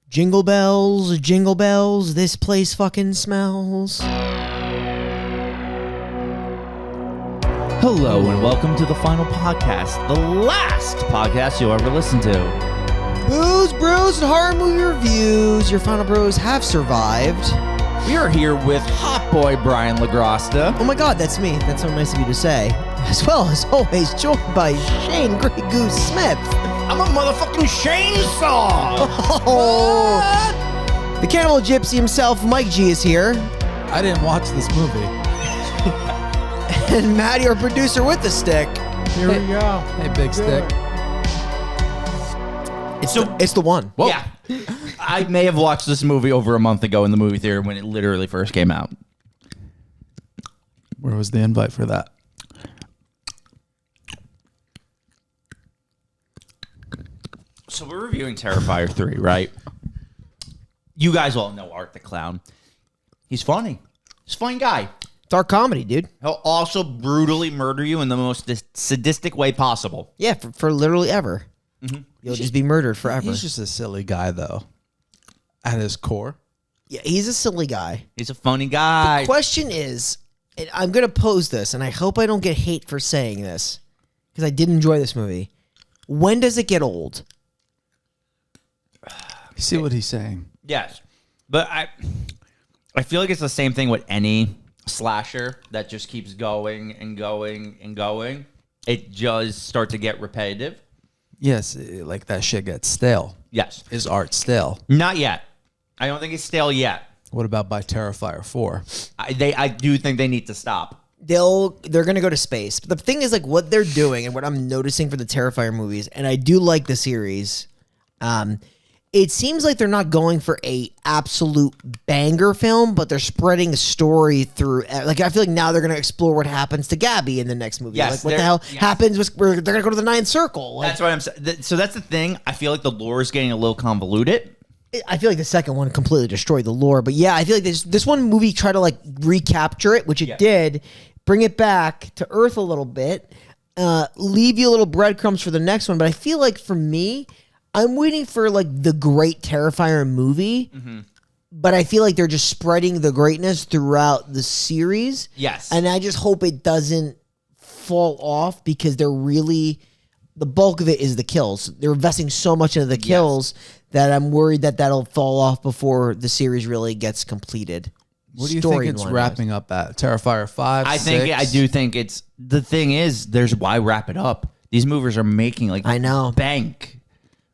Jingle bells, this place fucking smells. Hello and welcome to the final podcast, the last podcast you'll ever listen to. Booze, brews, and horror movie reviews. Your final bros have survived. We are here with hot boy Brian LaGrosta. Oh my god, that's me. That's so nice of you to say. As well as always, joined by Shane Grey Goose Smith. I'm a motherfucking chainsaw! Oh! The Cannibal Gypsy himself, Mike G, is here. I didn't watch this movie. And Matt, your producer with the stick. Here we go. Hey, big stick. It's the one. Whoa. Yeah. I may have watched this movie over a month ago in the movie theater when it literally first came out. Where was the invite for that? So we're reviewing Terrifier 3, right? You guys all know Art the Clown. He's funny. He's a funny guy. Dark comedy, dude. He'll also brutally murder you in the most sadistic way possible. Yeah, for literally ever. Mm-hmm. You'll just be murdered forever. He's just a silly guy, though, at his core. Yeah, he's a silly guy. He's a funny guy. The question is, and I'm going to pose this, and I hope I don't get hate for saying this, because I did enjoy this movie. When does it get old? You see what he's saying? Yes. But I feel like it's the same thing with any slasher that just keeps going and going and going. It does start to get repetitive. Yes, like that shit gets stale. Yes. Is Art stale? Not yet. I don't think it's stale yet. What about by Terrifier 4? I do think they need to stop. They're gonna go to space. But the thing is, like, what they're doing and what I'm noticing for the Terrifier movies, and I do like the series, it seems like they're not going for a absolute banger film, but they're spreading a story through. Like, I feel like now they're gonna explore what happens to Gabby in the next movie. Yes, like, what the hell happens with they're gonna go to the Ninth Circle. Like, that's what I'm saying. So that's the thing. I feel like the lore is getting a little convoluted. I feel like the second one completely destroyed the lore, but yeah, I feel like this one movie tried to like recapture it, which it did, bring it back to Earth a little bit, leave you little breadcrumbs for the next one. But I feel like for me, I'm waiting for like the great Terrifier movie, but I feel like they're just spreading the greatness throughout the series. Yes, and I just hope it doesn't fall off because they're really the bulk of it is the kills. They're investing so much into the kills. Yes. That I'm worried that that'll fall off before the series really gets completed. What do you think it's wrapping up at? Terrifier 5, I do think it's... The thing is, there's why wrap it up. These movies are making, like... I know. Bank.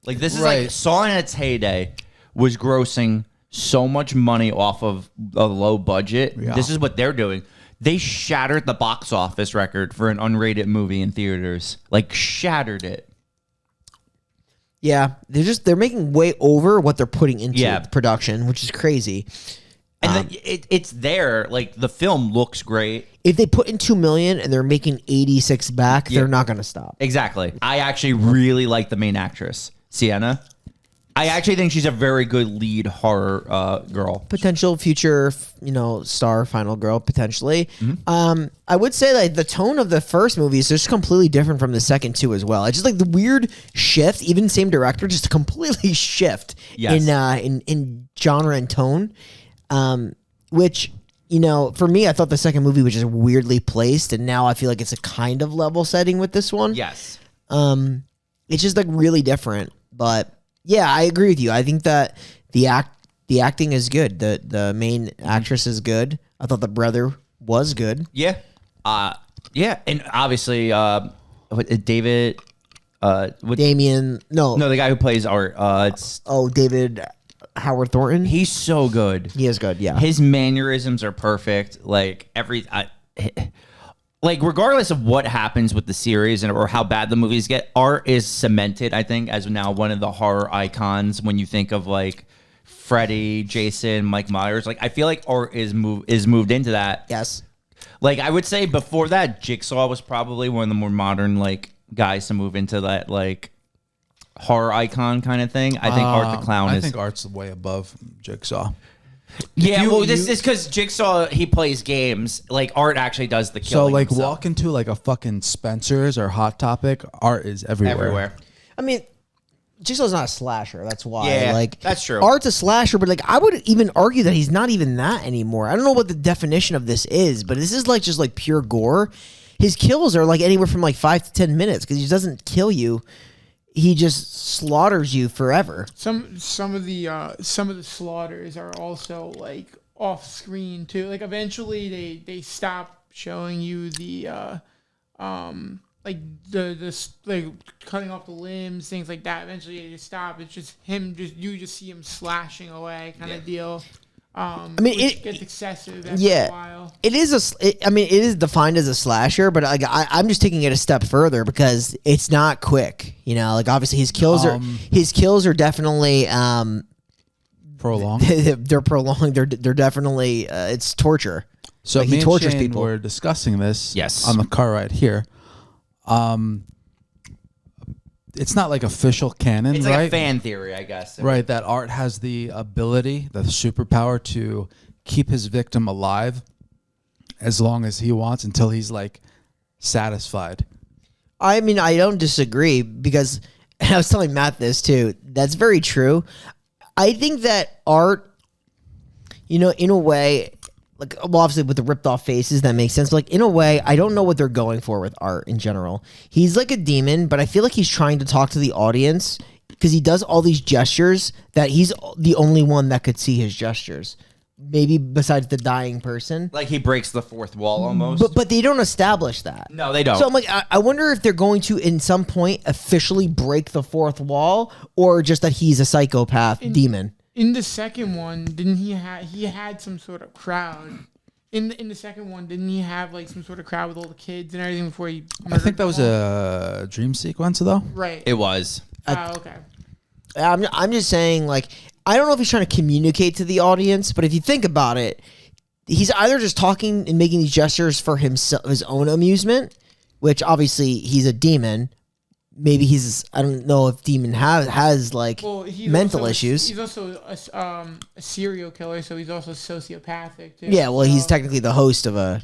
Like, this is like... Saw in its heyday was grossing so much money off of a low budget. Yeah. This is what they're doing. They shattered the box office record for an unrated movie in theaters. Like, shattered it. Yeah, they're making way over what they're putting into production, which is crazy. And it's there. Like, the film looks great. If they put in $2 million and they're making 86 back, they're not going to stop. Exactly. I actually really like the main actress, Sienna. I actually think she's a very good lead horror girl. Potential future, star, final girl, potentially. Mm-hmm. I would say like the tone of the first movie is just completely different from the second two as well. I just like the weird shift, even same director, just a completely shift in genre and tone. Which, for me, I thought the second movie was just weirdly placed, and now I feel like it's a kind of level setting with this one. Yes. It's just like really different, but. Yeah, I agree with you. I think that the acting is good. The main actress is good. I thought the brother was good. Yeah. And obviously David Damien No, the guy who plays Art. David Howard Thornton. He's so good. He is good, yeah. His mannerisms are perfect. Like regardless of what happens with the series or how bad the movies get, Art is cemented, I think, as now one of the horror icons when you think of like Freddy, Jason, Mike Myers. Like, I feel like Art is moved into that. Yes. Like, I would say before that, Jigsaw was probably one of the more modern like guys to move into that like horror icon kind of thing. I think Art the Clown I think Art's way above Jigsaw. Yeah, this is because Jigsaw, he plays games. Like, Art actually does the killing. So, like, himself. walk into, like, a fucking Spencer's or Hot Topic, Art is everywhere. I mean, Jigsaw's not a slasher. That's why. Yeah, like that's true. Art's a slasher, but like I would even argue that he's not even that anymore. I don't know what the definition of this is, but this is like just like pure gore. His kills are like anywhere from like 5 to 10 minutes because he doesn't kill you. He just slaughters you forever. Some of the slaughters are also like off screen too. Like eventually they stop showing you the like the like cutting off the limbs, things like that. Eventually they just stop. It's just him. You just see him slashing away, kind of deal. I mean, it gets excessive after a while. It is I mean, it is defined as a slasher, but like I'm just taking it a step further because it's not quick. You know, like obviously his kills are definitely prolonged. They're prolonged. They're definitely it's torture. So like me he tortures and Shane people. We're discussing this. Yes. On the car ride here. It's not like official canon, It's right? like a fan theory, I guess. Right, that Art has the ability, the superpower to keep his victim alive as long as he wants until he's like satisfied. I mean, I don't disagree because and I was telling Matt this too. That's very true. I think that Art, you know, in a way, like well, obviously with the ripped off faces, that makes sense. But like in a way, I don't know what they're going for with Art in general. He's like a demon, but I feel like he's trying to talk to the audience because he does all these gestures that he's the only one that could see his gestures. Maybe besides the dying person. Like he breaks the fourth wall almost. But they don't establish that. No, they don't. So I'm like, I wonder if they're going to, in some point, officially break the fourth wall, or just that he's a psychopath demon. In the second one, didn't he had some sort of crowd? In the second one, didn't he have like some sort of crowd with all the kids and everything before he? I think that was a dream sequence, though. Right. It was. Okay. I'm just saying, like, I don't know if he's trying to communicate to the audience, but if you think about it, he's either just talking and making these gestures for himself, his own amusement, which obviously he's a demon. Maybe I don't know if demon has like mental issues. He's also a serial killer, so he's also sociopathic too. Yeah, well, he's technically the host of a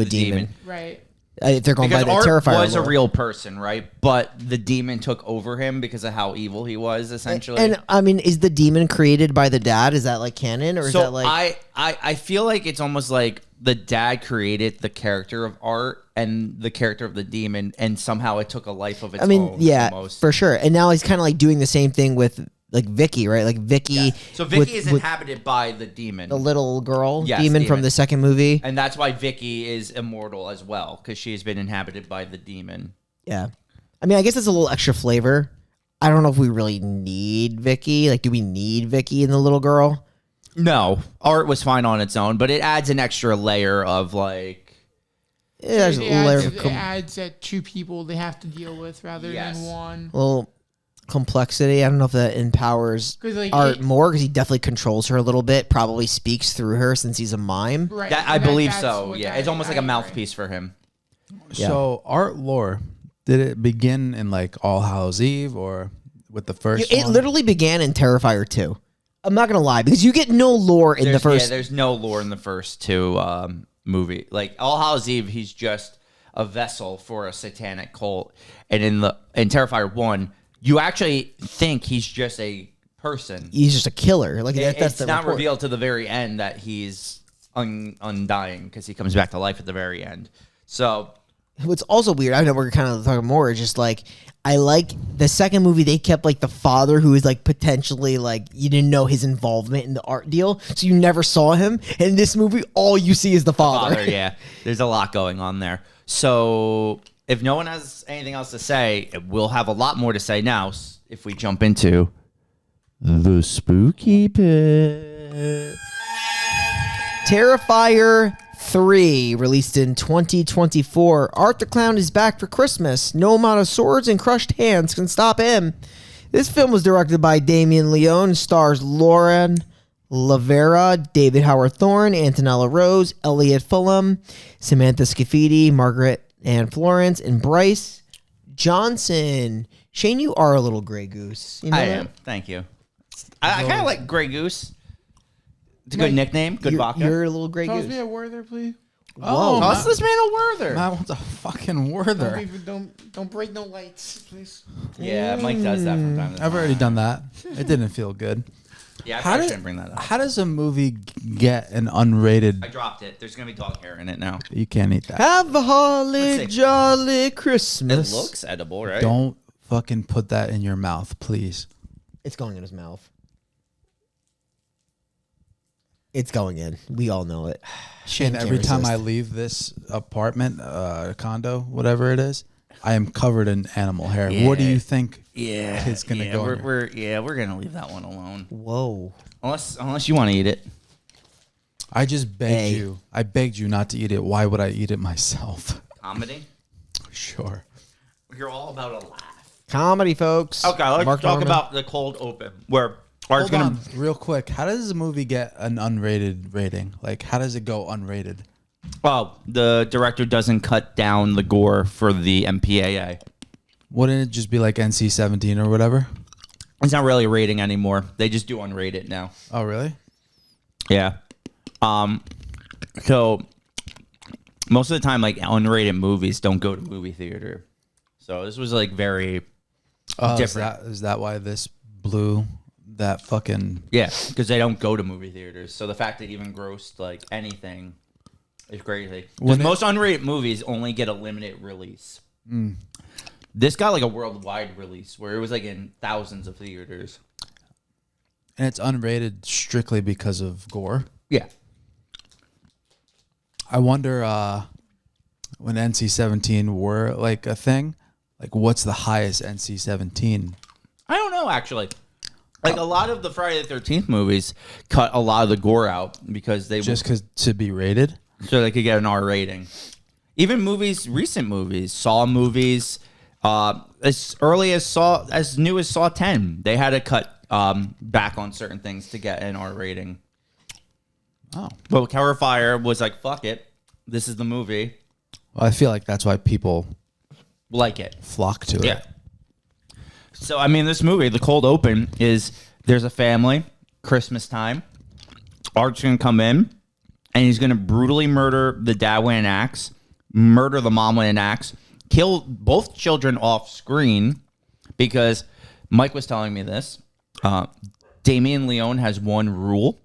demon. Right. If they're going Because by the Art Terrifier was lore. a real person, right? But the demon took over him because of how evil he was, essentially. And I mean, is the demon created by the dad? Is that like canon, or is that like? I feel like it's almost like the dad created the character of Art and the character of the demon, and somehow it took a life of its own. Yeah, almost. for sure. And now he's kind of like doing the same thing with like Vicky, right? Like Vicky. Yeah. So Vicky is inhabited by the demon, the little girl Yes, demon from the second movie. and that's why Vicky is immortal as well, because she has been inhabited by the demon. Yeah, I mean, I guess it's a little extra flavor. I don't know if we really need Vicky. Like, do we need Vicky and the little girl? No, Art was fine on its own, but it adds an extra layer of like. Yeah, there's a layer of it adds that two people they have to deal with rather than one. little complexity. I don't know if that empowers like, Art more because he definitely controls her a little bit. Probably speaks through her since he's a mime. Right. I believe so. Yeah, it's almost like a mouthpiece for him. Yeah. So Art lore, did it begin in like All Hallows Eve or with the first It one? literally began in Terrifier 2. I'm not gonna lie because you get no lore in the first. Yeah, there's no lore in the first two movie. Like All Hallows Eve, he's just a vessel for a satanic cult, and in Terrifier 1, you actually think he's just a person. He's just a killer. Like that's It's the not report. revealed to the very end that he's undying because he comes back to life at the very end. So What's also weird, I know we're kind of talking more, is just like I like the second movie. They kept like the father who is like potentially like you didn't know his involvement in the art deal, so you never saw him. And in this movie, all you see is the father. yeah, there's a lot going on there. So if no one has anything else to say, we'll have a lot more to say now if we jump into the spooky pit. Terrifier 3, released in 2024. Art the Clown is back for Christmas. No amount of swords and crushed hands can stop him. This film was directed by Damien Leone, stars Lauren Lavera, David Howard Thorne, Antonella Rose, Elliot Fulham, Samantha Scafidi, Margaret Ann Florence, and Bryce Johnson. Shane, you are a little Grey Goose. You know I that? am. Thank you. I kind of like Grey Goose. It's a good nickname. Good vodka. You're a little Grey Tell Goose. me a word there, please. Oh, toss this man a Werther. Matt wants a fucking Werther. Don't break no lights, please. Yeah, Mike does that from time to time. I've already done that. It didn't feel good. Yeah, I shouldn't bring that up. How does a movie get an unrated? I dropped it. There's gonna be dog hair in it now. You can't eat that. Have a holly jolly Christmas. It looks edible, right? Don't fucking put that in your mouth, please. It's going in his mouth. It's going in. We all know it. Shane, every time I leave this apartment, condo, whatever it is, I am covered in animal hair. Yeah. What do you think? Yeah, it's gonna go. We're gonna leave that one alone. Whoa. Unless you want to eat it. I just begged you. I begged you not to eat it. Why would I eat it myself? Comedy. Sure. You're all about a laugh. Comedy, folks. Okay, let's Mark talk Norman. about the cold open where Art's Hold gonna. on, real quick. How does a movie get an unrated rating? Like, how does it go unrated? Well, the director doesn't cut down the gore for the MPAA. Wouldn't it just be like NC-17 or whatever? It's not really a rating anymore. They just do unrated now. Oh, really? Yeah. So most of the time, like unrated movies don't go to movie theater. So this was like very different. Is that why this blew that fucking... Yeah, because they don't go to movie theaters. So the fact that it even grossed like anything is crazy. Because most unrated movies only get a limited release. This got like a worldwide release where it was like in thousands of theaters. And it's unrated strictly because of gore? Yeah. I wonder when NC-17 were like a thing, like what's the highest NC-17? I don't know, actually. Like a lot of the Friday the 13th movies cut a lot of the gore out because they Just because to be rated? so they could get an R rating. Even movies, recent movies, Saw movies, as new as Saw 10, they had to cut back on certain things to get an R rating. Oh. But Terrifier was like, fuck it, this is the movie. Well, I feel like that's why people Like it. flock to it. Yeah. So, I mean, this movie, the cold open, is there's a family, Christmas time. Art's going to come in, and he's going to brutally murder the dad with an axe, murder the mom with an axe, kill both children off screen, because Mike was telling me this. Damien Leone has one rule,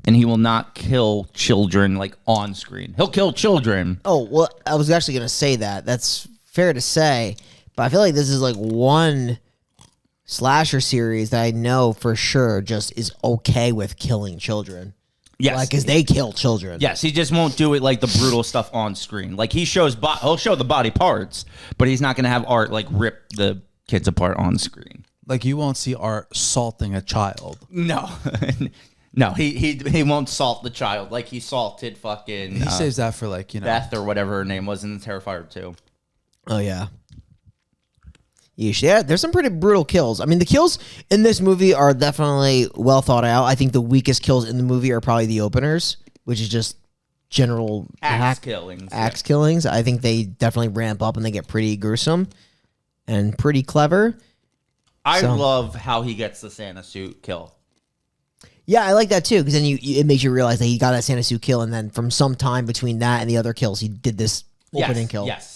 and he will not kill children, like, on screen. He'll kill children. Oh, well, I was actually going to say that. That's fair to say. But I feel like this is like one slasher series that I know for sure just is okay with killing children. Yes. Like, because they kill children. Yes, he just won't do it like the brutal stuff on screen. Like he'll show the body parts, but he's not going to have Art like rip the kids apart on screen. Like you won't see Art assaulting a child. No. No, he won't salt the child like he salted fucking He saves that for like, Beth or whatever her name was in the Terrifier 2. Oh, yeah. Yeesh. Yeah, there's some pretty brutal kills. I mean, the kills in this movie are definitely well thought out. I think the weakest kills in the movie are probably the openers, which is just general Axe killings. Axe killings. I think they definitely ramp up and they get pretty gruesome and pretty clever. I love how he gets the Santa suit kill. Yeah, I like that too, because then it makes you realize that he got that Santa suit kill, and then from some time between that and the other kills, he did this opening kill. Yes.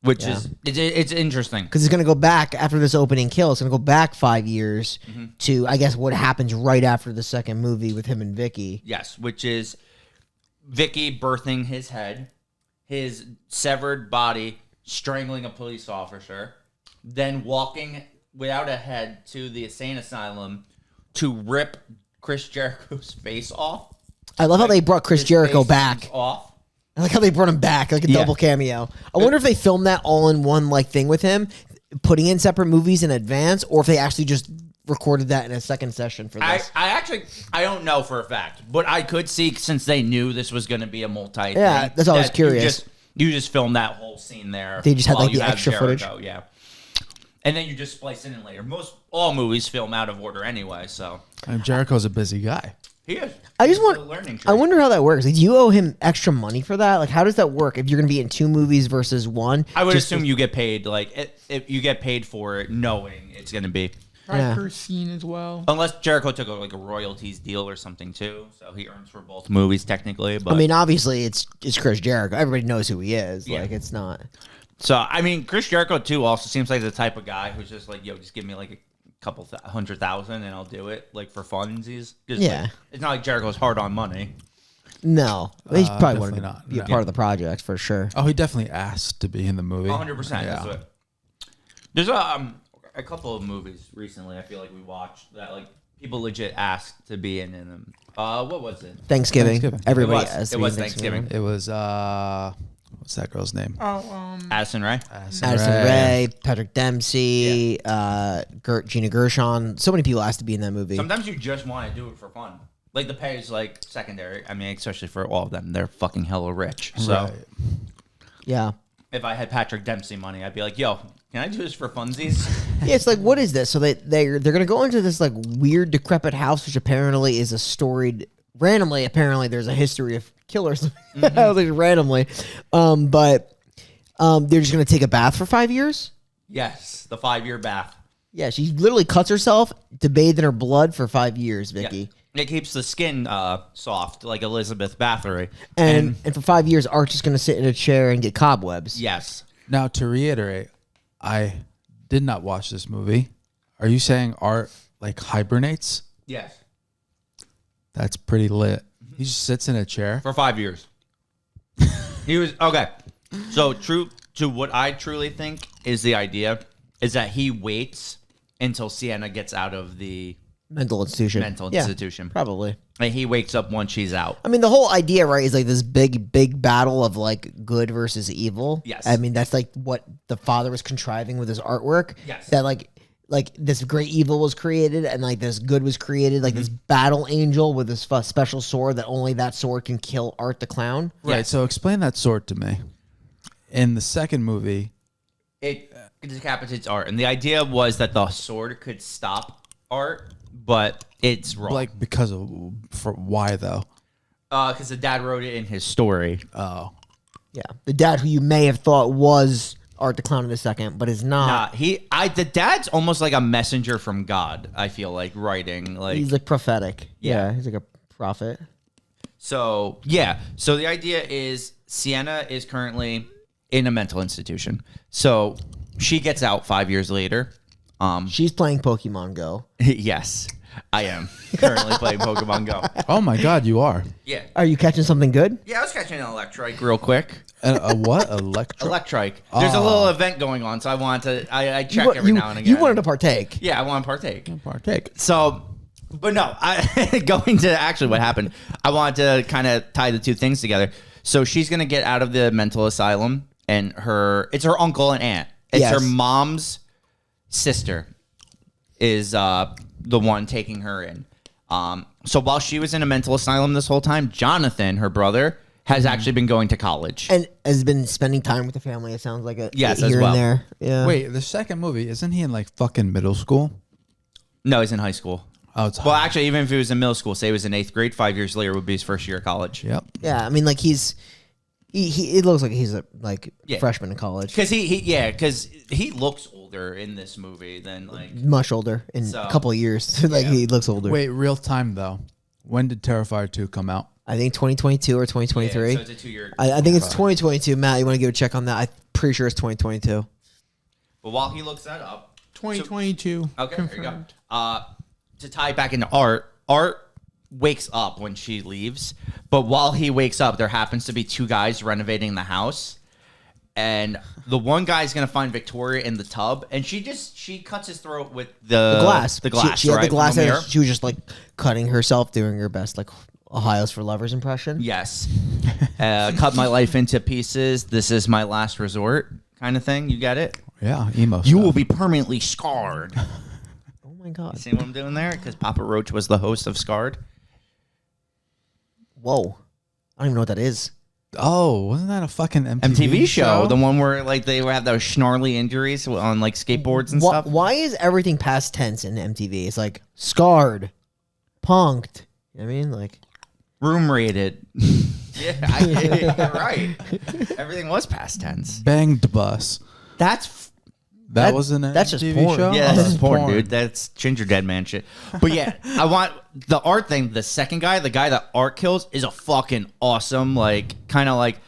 Which is it's interesting because it's going to go back after this opening kill. It's going to go back 5 years to, I guess, what happens right after the second movie with him and Vicky. Yes, which is Vicky birthing his head, his severed body strangling a police officer, then walking without a head to the insane asylum to rip Chris Jericho's face off. I love how they brought Chris Jericho back. Off. I like how they brought him back, like a double cameo. I wonder if they filmed that all in one like thing with him, putting in separate movies in advance, or if they actually just recorded that in a second session for this. I don't know for a fact, but I could see, since they knew this was going to be a multi. Yeah, that's why I was curious. You just filmed that whole scene there. They just had like the extra footage. Yeah, and then you just splice it in later. All movies film out of order anyway, so. And Jericho's a busy guy. He is. I wonder how that works. Like, do you owe him extra money for that? Like, how does that work if you're going to be in 2 movies versus 1? I would assume you get paid, like, if you get paid for it knowing it's going to be. Probably per scene as well. Unless Jericho took a royalties deal or something too, so he earns for both movies technically. But I mean, obviously, it's Chris Jericho. Everybody knows who he is. Yeah. Like, it's not. So I mean, Chris Jericho too also seems like the type of guy who's just like, yo, just give me like a couple 100,000 and I'll do it like for funsies. Yeah. Like, it's not like Jericho's hard on money. No, he probably wanted to not. be a part of the project for sure. Oh, he definitely asked to be in the movie. 100%. Yeah. There's a couple of movies recently I feel like we watched that like people legit asked to be in them. What was it? Thanksgiving. Everybody It was Thanksgiving. It was what's that girl's name? Addison Rae. Addison Rae, Patrick Dempsey, Gina Gershon. So many people asked to be in that movie. Sometimes you just want to do it for fun. Like the pay is like secondary. I mean, especially for all of them, they're fucking hella rich. So Right. Yeah. if I had Patrick Dempsey money, I'd be like, yo, can I do this for funsies? Yeah, it's like, what is this? So they're gonna go into this like weird decrepit house, which apparently is a storied. Randomly, apparently, there's a history of killers. Randomly, but they're just gonna take a bath for 5 years. Yes, the 5-year bath. Yeah, she literally cuts herself to bathe in her blood for 5 years, Vicky. Yeah. It keeps the skin soft, like Elizabeth Bathory. And for 5 years, Archie's going to sit in a chair and get cobwebs. Yes. Now, to reiterate, I did not watch this movie. Are you saying Art like hibernates? Yes. That's pretty lit. He just sits in a chair. For 5 years. He was okay. So true to what I truly think is the idea is that he waits until Sienna gets out of the Mental institution. Probably. And he wakes up once she's out. I mean, the whole idea, right, is like this big battle of like good versus evil. Yes. I mean, that's like what the father was contriving with his artwork. Yes. That like this great evil was created and like this good was created, like this battle angel with this special sword that only that sword can kill Art the Clown. Right. Yes. So explain that sword to me. In the second movie, It decapitates Art. And the idea was that the sword could stop Art, but it's wrong. like for why though? Because the dad wrote it in his story. Oh, Yeah. The dad who you may have thought was Art the Clown in a second, but is not. The dad's almost like a messenger from God, I feel like, writing. Like He's like prophetic. Yeah. He's like a prophet. So, yeah. So the idea is Sienna is currently in a mental institution. So she gets out 5 years later. She's playing Pokemon Go. Yes, I am currently playing Pokemon Go. oh my God, you are. Yeah. Are you catching something good? Yeah, I was catching an Electrike real quick. A what? Electro? Electrike. There's a little event going on, so I wanted to, I check every now and again. You wanted to partake. Yeah, I want to partake. Partake. So, but no, going to actually what happened, I wanted to kind of tie the two things together. So she's going to get out of the mental asylum, and it's her uncle and aunt. It's Yes. her mom's sister is the one taking her in. So while she was in a mental asylum this whole time, Jonathan, her brother, has actually been going to college. And has been spending time with the family, it sounds like it. Yes, here as well. and there. Yeah. Wait, the second movie, isn't he in like fucking middle school? No, he's in high school. Oh, it's Well, actually, even if he was in middle school, say he was in 8th grade, 5 years later would be his first year of college. Yep. Yeah, I mean, like he it looks like he's a Yeah. freshman in college. Because he looks older in this movie than like Much older in So- a couple of years. Like he looks older. Wait, real time though. When did Terrifier 2 come out? I think 2022 or 2023. Yeah, so it's a 2-year. I think it's 2022. Matt, you want to give a check on that? I'm pretty sure it's 2022. But while he looks that up, 2022. okay, confirmed. there you go. To tie it back into Art wakes up when she leaves, but while he wakes up, there happens to be two guys renovating the house, and the one guy's gonna find Victoria in the tub, and she cuts his throat with the Glass. The glass. She had right, the glass. from the And mirror. she was just like cutting herself, doing her best, like Ohio's for Lovers impression. Yes. Cut my life into pieces. This is my last resort, kind of thing. You get it? Yeah, emo. You stuff. will be permanently scarred. Oh my god. See what I'm doing there? Because Papa Roach was the host of Scarred. Whoa. I don't even know what that is. Oh, wasn't that a fucking MTV, MTV show, the one where like they would have those snarly injuries on like skateboards and stuff. Why is everything past tense in MTV? It's like scarred, punked. You know what I mean? Like Room rated. Yeah, you're right. Everything was past tense. Banged bus. That's That wasn't a that's just TV porn. show? Yeah, Oh, that's porn, dude. That's Ginger Dead Man shit. But yeah, I want the Art thing. The second guy, the guy that Art kills, is a fucking awesome, like, kind of like,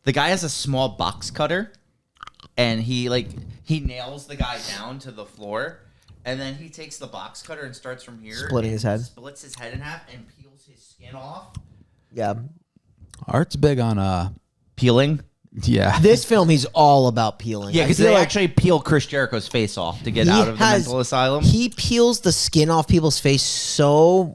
the guy has a small box cutter, and he nails the guy down to the floor, and then he takes the box cutter and starts from here. Splitting his head. Splits his head in half and peels his skin off. Yeah. Art's big on Peeling? yeah. This film, he's all about peeling. Yeah, I because feel they like actually peel Chris Jericho's face off to get he out of the has- mental asylum. He peels the skin off people's face so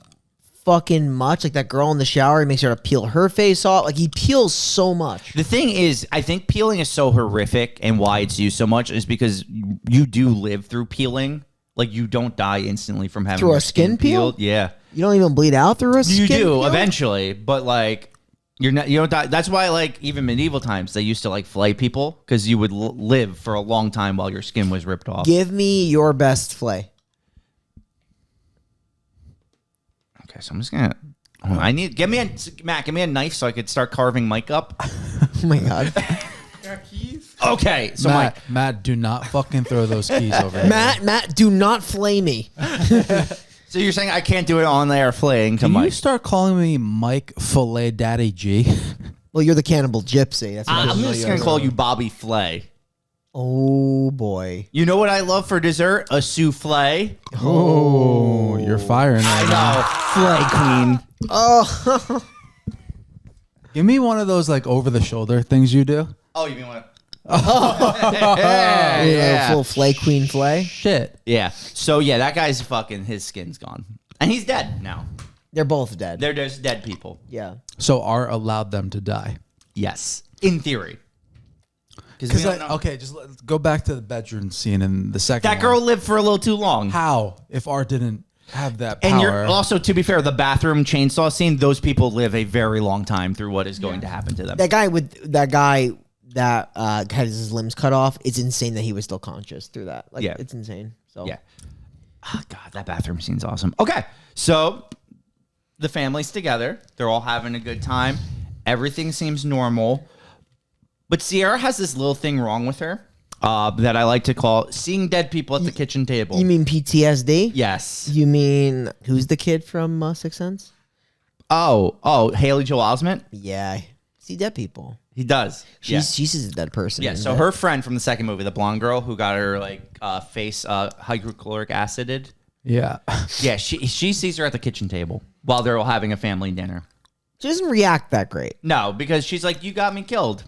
fucking much. Like that girl in the shower, he makes her to peel her face off. Like he peels so much. The thing is, I think peeling is so horrific, and why it's used so much is because you do live through peeling. Like, you don't die instantly from having Through a your skin peel? peeled. Yeah, You don't even bleed out through a skin you do peel? eventually, but like you don't die. That's why, like, even medieval times, they used to like flay people because you would live for a long time while your skin was ripped off. Give me your best flay. Okay, so I'm just gonna. Give me a knife so I could start carving Mike up. Oh my god. Got keys? Okay, so Mike. Matt, do not fucking throw those keys over here. Matt, do not flay me. So you're saying I can't do it on there flaying to Can you Mike? start calling me Mike Filet Daddy G? Well, you're the cannibal gypsy. That's what I'm know just you gonna as. call you Bobby Flay. Oh boy. You know what I love for dessert? A souffle. Oh, you're firing right now. Flay queen. Oh. Give me one of those like over the shoulder things you do. Oh, you mean what? Yeah. Full flay queen flay. Shit. Yeah. So yeah, that guy's fucking. His skin's gone, and he's dead now. They're both dead. They're just dead people. Yeah. So Art allowed them to die. Yes, in theory. Because just go back to the bedroom scene in the second. That girl lived for a little too long. How if Art didn't have that power? And you're also, to be fair, the bathroom chainsaw scene. Those people live a very long time through what is going to happen to them. That guy that had his limbs cut off, it's insane that he was still conscious through that. Like, Yeah. it's insane. So Yeah. Oh, God, that bathroom scene's awesome. Okay, so the family's together. They're all having a good time. Everything seems normal. But Sierra has this little thing wrong with her that I like to call seeing dead people at the kitchen table. You mean PTSD? Yes. You mean who's the kid from Sixth Sense? Oh, Haley Joel Osment? Yeah, see dead people. He does. She sees a dead person. Yeah, so her friend from the second movie, the blonde girl who got her face hydrochloric acided. yeah. Yeah, she sees her at the kitchen table while they're all having a family dinner. She doesn't react that great, No, because she's like, you got me killed.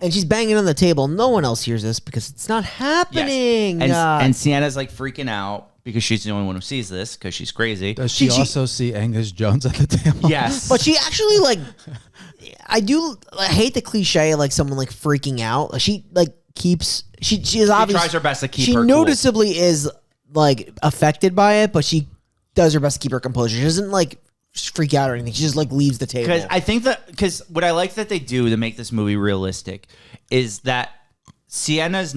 and she's banging on the table. No one else hears this because it's not happening. Yes. And Sienna's like freaking out because she's the only one who sees this because she's crazy. Does she She- also see Angus Jones at the table? Yes. But she actually I hate the cliche of, like, someone like freaking out. She keeps she is obviously tries her best to keep she her cool. noticeably is like affected by it, but she does her best to keep her composure. She doesn't like freak out or anything. She just like leaves the table. Because I think because what I like that they do to make this movie realistic is that Sienna's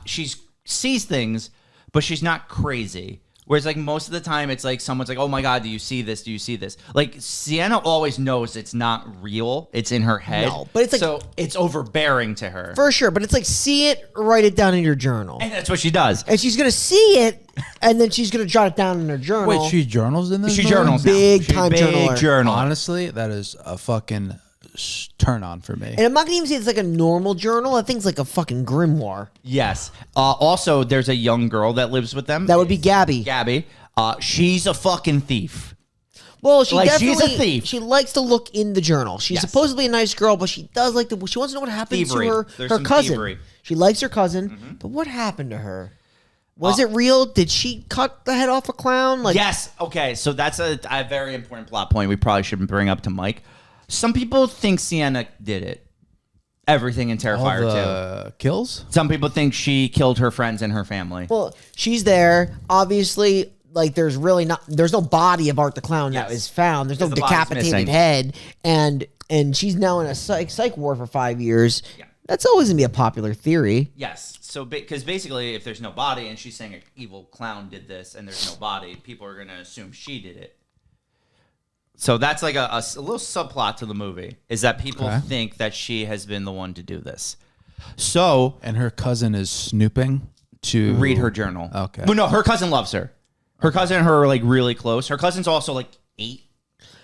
she sees things, but she's not crazy. Whereas, like, most of the time, it's like someone's like, oh my God, do you see this? Do you see this? Like, Sienna always knows it's not real. It's in her head. No, but it's like- so it's overbearing to her. For sure, but it's like, see it, write it down in your journal. And that's what she does. And she's going to see it, and then she's going to jot it down in her journal. Wait, she journals in this She movie? journals now. Big She's a time big journaler. journal. Honestly, that is a fucking turn on for me. And I'm not going to even say it's like a normal journal. I think it's like a fucking grimoire. Yes. Also, there's a young girl that lives with them. That would be Gabby. Gabby. She's a fucking thief. Well, she Like, definitely, she's a thief. She likes to look in the journal. She's Yes. supposedly a nice girl, but she does like to, she wants to know what happened Thievery. to There's her some cousin. thievery. She likes her cousin, but what happened to her? Was it real? Did she cut the head off a clown? Like, Yes. Okay. So that's a very important plot point we probably shouldn't bring up to Mike. Some people think Sienna did it. Everything in All Terrifier 2. the kills? Some people think she killed her friends and her family. well, she's there. Obviously, like, there's no body of Art the Clown that Yes. is found. There's no Because the body's decapitated missing. head, and she's now in a psych ward for 5 years. Yeah. That's always gonna be a popular theory. Yes. So because basically, if there's no body and she's saying an evil clown did this and there's no body, people are going to assume she did it. So that's like a little subplot to the movie is that people Okay. think that she has been the one to do this. So, And her cousin is snooping to read her journal. Okay. Well, no, her cousin loves her. Her cousin and her are like really close. Her cousin's also like 8,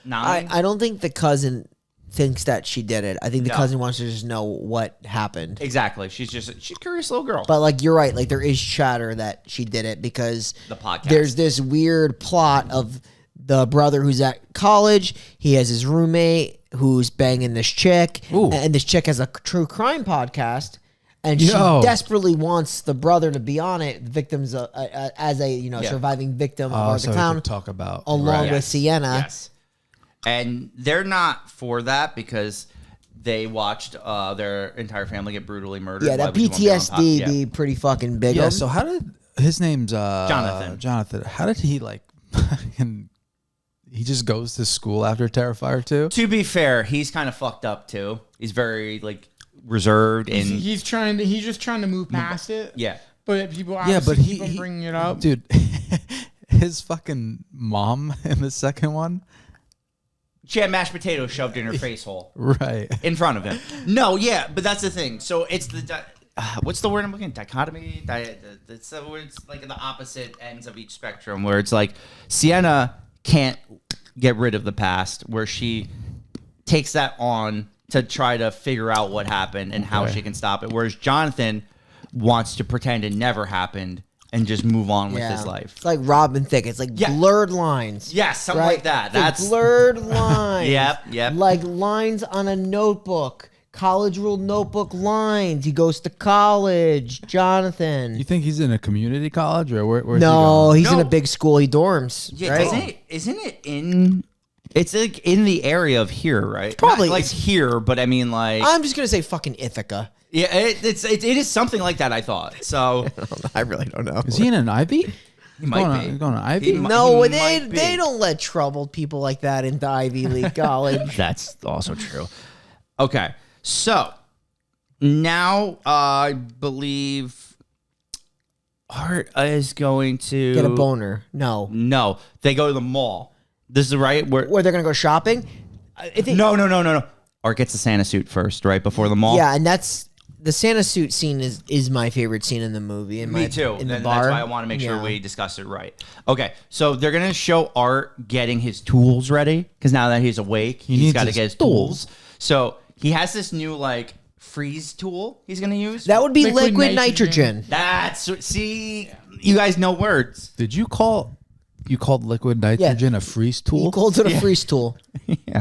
9. I don't think the cousin thinks that she did it. I think the No. cousin wants to just know what happened. Exactly. She's a curious little girl. But like you're right, like there is chatter that she did it because The podcast. there's this weird plot of the brother who's at college. He has his roommate who's banging this chick, Ooh. and this chick has a true crime podcast. And she Yo. desperately wants the brother to be on it. The victim's as a surviving victim of so the we town, could talk about along with Yes. Sienna. Yes. And they're not for that because they watched their entire family get brutally murdered. Yeah, Why that would you want to be on top? PTSD Yeah. be pretty fucking big. Yeah. So how did his name's Jonathan. Jonathan. How did he like? He just goes to school after Terrifier 2? To be fair, he's kind of fucked up too. He's very like reserved and He's just trying to move past it. yeah. But people Yeah, obviously but keep on bringing it up. Dude, his fucking mom in the second one. She had mashed potatoes shoved in her face hole Right. in front of him. No, yeah, but that's the thing. So it's the what's the word I'm looking at? Dichotomy. It's where it's like the opposite ends of each spectrum. Where it's like Sienna can't get rid of the past, where she takes that on to try to figure out what happened and how she can stop it. Whereas Jonathan wants to pretend it never happened and just move on with his life. It's like Robin Thicke. It's like Yeah. blurred lines. Yes, something right? like that. It's like That's blurred lines. Yep. Like lines on a notebook. College rule notebook lines. He goes to college. Jonathan. You think he's in a community college or where's No, he he's in No. a big school. He dorms. Yeah, right? isn't it in? It's like in the area of here, right? Probably. Not like here, but I mean like I'm just gonna say fucking Ithaca. yeah, it is something like that. I thought so. I really don't know. Is he in an Ivy? He might going be. going to Ivy? He mi- No, he they might be. they don't let troubled people like that into Ivy League college. That's also true. Okay, so now I believe Art is going to Get a boner. No. No, they go to the mall. This is right where. Where they're gonna go shopping? I think, No. Art gets the Santa suit first, right before the mall. Yeah, and that's the Santa suit scene is my favorite scene in the movie. Me too. In the Then bar. That's why I want to make sure Yeah. we discuss it right. Okay, so they're gonna show Art getting his tools ready because now that he's awake, he's needs got to his get his tools. So he has this new like freeze tool he's gonna use. That would be Liquid liquid nitrogen. nitrogen. That's see, you guys know words. Did you called liquid nitrogen a freeze tool? He calls it a freeze tool.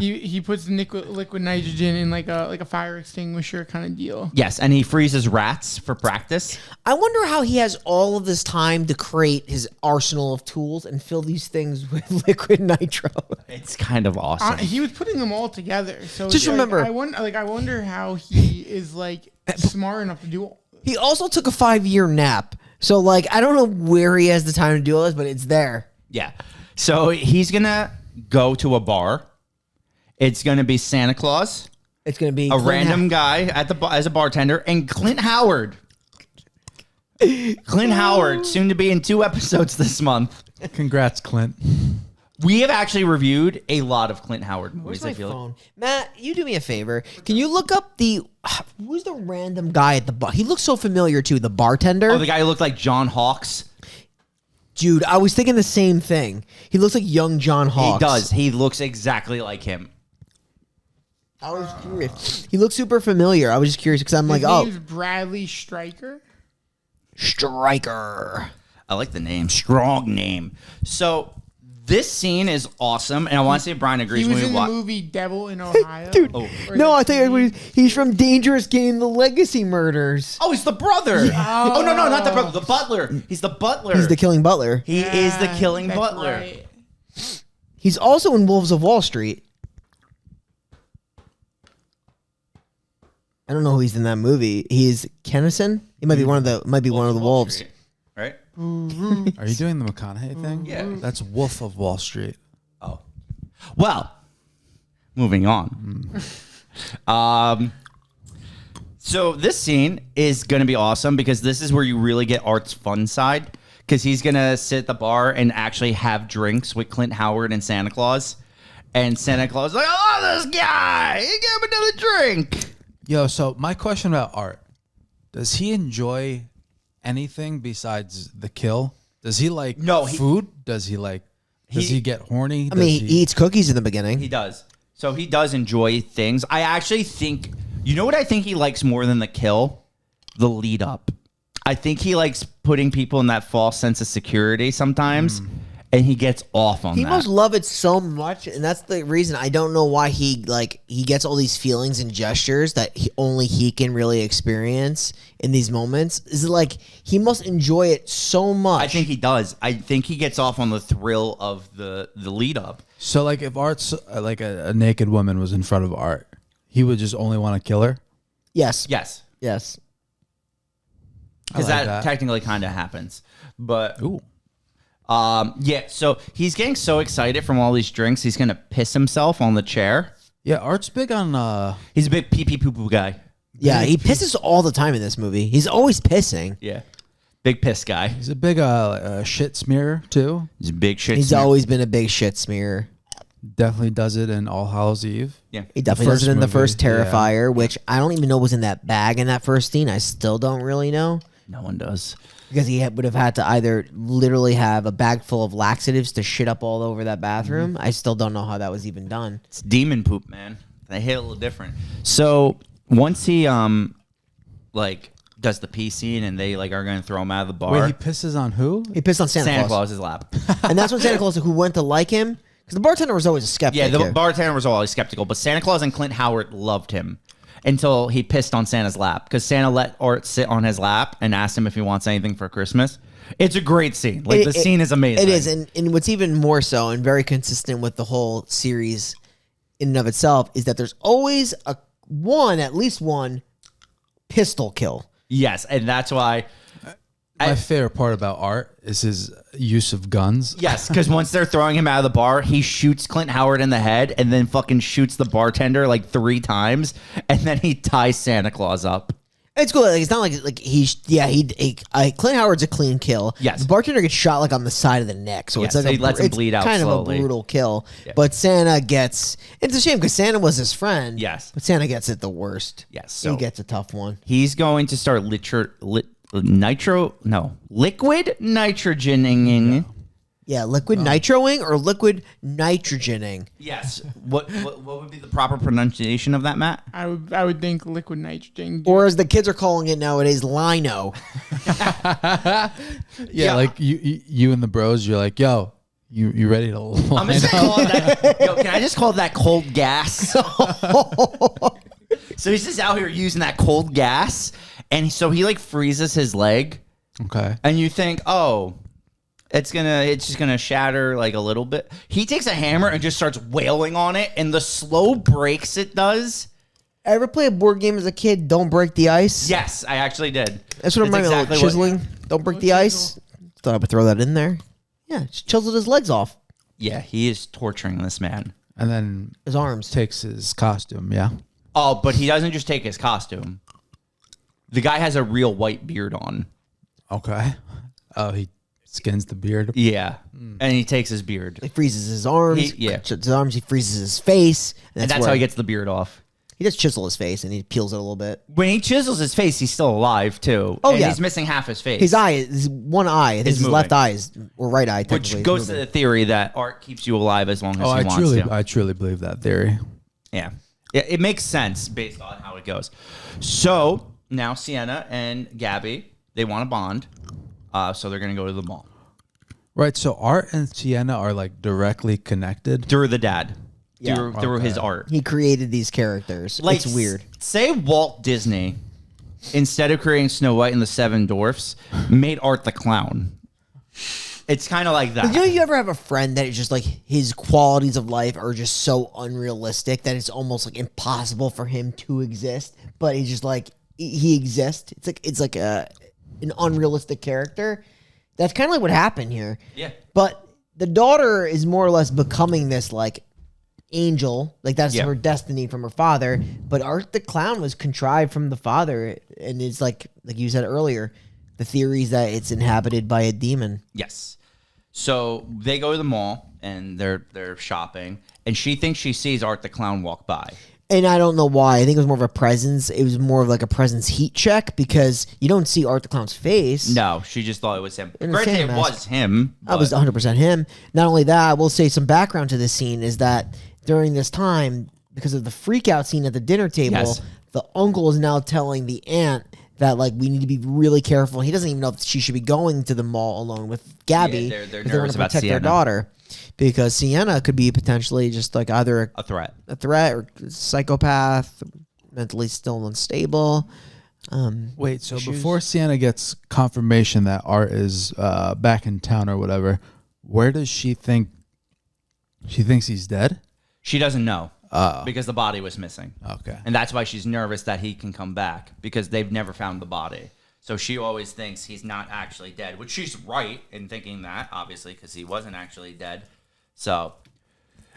He puts liquid nitrogen in like a fire extinguisher kind of deal. Yes, and he freezes rats for practice. I wonder how he has all of this time to create his arsenal of tools and fill these things with liquid nitro. It's kind of awesome. He was putting them all together. So Just it's like, remember- I wonder how he is like smart enough to do all. He also took a 5-year nap. So like I don't know where he has the time to do all this, but it's there. Yeah. So he's gonna go to a bar. It's gonna be Santa Claus, It's gonna be a Clint random guy at the as a bartender, and Clint Howard. Clint Howard, soon to be in 2 episodes this month. Congrats, Clint. We have actually reviewed a lot of Clint Howard Where's movies. my I feel phone? Matt, you do me a favor. Can you look up who's the random guy at the bar? He looks so familiar too. The bartender. Oh, the guy who looked like John Hawkes. Dude, I was thinking the same thing. He looks like young John Hawkes. He does. He looks exactly like him. I was curious. He looks super familiar. I was just curious because I'm like, His oh, name's Bradley Stryker. Striker. I like the name. Strong name. So this scene is awesome, and I want to see if Brian agrees He was when in we the watch. movie Devil in Ohio. Dude, Oh. Or no, the I think TV. he's from Dangerous Game, The Legacy Murders. Oh, he's the brother. Oh no, not the brother. The butler. He's the butler. He's the killing butler. He is the Yeah, killing that's butler. right. He's also in Wolves of Wall Street. I don't know who he's in that movie. He's Kennison. He might be one of the wolves. Street, right? Are you doing the McConaughey thing? Yeah. That's Wolf of Wall Street. Oh, well. Moving on. So this scene is going to be awesome because this is where you really get Art's fun side because he's going to sit at the bar and actually have drinks with Clint Howard and Santa Claus. And Santa Claus is like, I love this guy. He gave him another drink. Yo, so my question about Art. Does he enjoy anything besides the kill? Does he like No, food? Does he like? Does he get horny? I mean, he eats cookies in the beginning. He does. So he does enjoy things. I actually think, you know what I think he likes more than the kill? The lead up. I think he likes putting people in that false sense of security sometimes, and he gets off on that. He must love it so much, and that's the reason. I don't know why he gets all these feelings and gestures that only he can really experience in these moments. Is it like he must enjoy it so much? I think he does. I think he gets off on the thrill of the lead up. So like if Art's like a naked woman was in front of Art, he would just only want to kill her. Yes. Yes. Yes. Because like that technically kind of happens. But Ooh. yeah, so he's getting so excited from all these drinks, he's going to piss himself on the chair. Yeah, Art's big on He's a big pee-pee poo-poo guy. Yeah, he pisses all the time in this movie. He's always pissing. Yeah. Big piss guy. he's a big shit smearer too. He's a big shit He's smear. always been a big shit smear. Definitely does it in All Hallows Eve. Yeah. He definitely does first it in the movie, first yeah. Terrifier, which I don't even know was in that bag in that first scene. I still don't really know. No one does. Because he would have had to either literally have a bag full of laxatives to shit up all over that bathroom. I still don't know how that was even done. It's demon poop, man. They hit a little different. So once he like does the pee scene and they like are going to throw him out of the bar. Wait, he pisses on who? He pissed on Santa Santa Claus. Claus's lap. And that's when Santa Claus, who went to like him, because the bartender was always a skeptic. Yeah, the here. bartender was always skeptical, but Santa Claus and Clint Howard loved him until he pissed on Santa's lap because Santa let Art sit on his lap and asked him if he wants anything for Christmas. It's a great scene. Like the scene is amazing. It is, and what's even more so and very consistent with the whole series in and of itself is that there's always at least one pistol kill. Yes, and that's why. My favorite part about Art is his use of guns. Yes, because once they're throwing him out of the bar, he shoots Clint Howard in the head and then fucking shoots the bartender like 3 times, and then he ties Santa Claus up. It's cool. Like, it's not like Clint Howard's a clean kill. Yes. The bartender gets shot like on the side of the neck, so Yes, it's like he lets him bleed out kind slowly. of a brutal kill. Yeah. But Santa gets. It's a shame because Santa was his friend. Yes. But Santa gets it the worst. Yes, he so- gets a tough one. He's going to start liquid nitrogening. Yeah, liquid nitroing or liquid nitrogening. Yes. What would be the proper pronunciation of that, Matt? I would think liquid nitrogen. Or as the kids are calling it nowadays, lino. Yeah, like you and the bros, you're like, yo, you ready to I'm just gonna call it that. Yo, can I just call it that cold gas? So he's just out here using that cold gas, and so he like freezes his leg, Okay. and you think, oh, it's just gonna shatter like a little bit. He takes a hammer and just starts wailing on it, and the slow breaks it does. Ever play a board game as a kid? Don't break the ice. Yes, I actually did. That's what I'm It's exactly chiseling. Don't break the ice. Thought I would throw that in there. Yeah, just chiseled his legs off, Yeah, he is torturing this man. And then his arms. takes his costume, yeah. Oh, but he doesn't just take his costume. The guy has a real white beard on. Okay. Oh, he skins the beard. Yeah, and he takes his beard. He freezes his arms. His arms. He freezes his face, And that's how he gets the beard off. He just chisel his face and he peels it a little bit. When he chisels his face, he's still alive too. Oh, and yeah. he's missing half his face. His eye, his one eye, I think Is his left moving. eye is, or right eye, technically. which is goes to moving. the theory that art keeps you alive as long as Oh, he wants to. I truly believe that theory. Yeah, it makes sense based on how it goes. So now Sienna and Gabby, they want to bond, so they're gonna go to the mall. Right, so Art and Sienna are like directly connected. Through the dad. Yeah. Through his art. He created these characters. Like, it's weird. Say Walt Disney, instead of creating Snow White and the Seven Dwarfs, made Art the clown. It's kind of like that. But you ever have a friend that is just like his qualities of life are just so unrealistic that it's almost like impossible for him to exist, but he's just like he exists. It's like an unrealistic character. That's kind of like what happened here. Yeah. But the daughter is more or less becoming this like angel, like that's Yeah. her destiny from her father. But Art the clown was contrived from the father, and it's like you said earlier, the theory is that it's inhabited by a demon. Yes. So they go to the mall and they're shopping, and she thinks she sees Art the clown walk by. And I don't know why. I think it was more of a presence. It was more of like a presence heat check because you don't see Art the Clown's face. No, she just thought it was him. In the Granted, it Santa was mask. him. That was 100% him. Not only that, I will say some background to this scene is that during this time, because of the freak out scene at the dinner table, Yes. the uncle is now telling the aunt that like we need to be really careful. He doesn't even know if she should be going to the mall alone with Gabby. Yeah, they're 'cause they want nervous to about protect their Sienna. daughter because Sienna could be potentially just like either a threat. a threat or psychopath, mentally still unstable. Wait, so issues. before Sienna gets confirmation that Art is back in town or whatever, where does she think? She thinks he's dead? She doesn't know because the body was missing. Okay. And that's why she's nervous that he can come back because they've never found the body. So she always thinks he's not actually dead, which she's right in thinking that, obviously, because he wasn't actually dead. So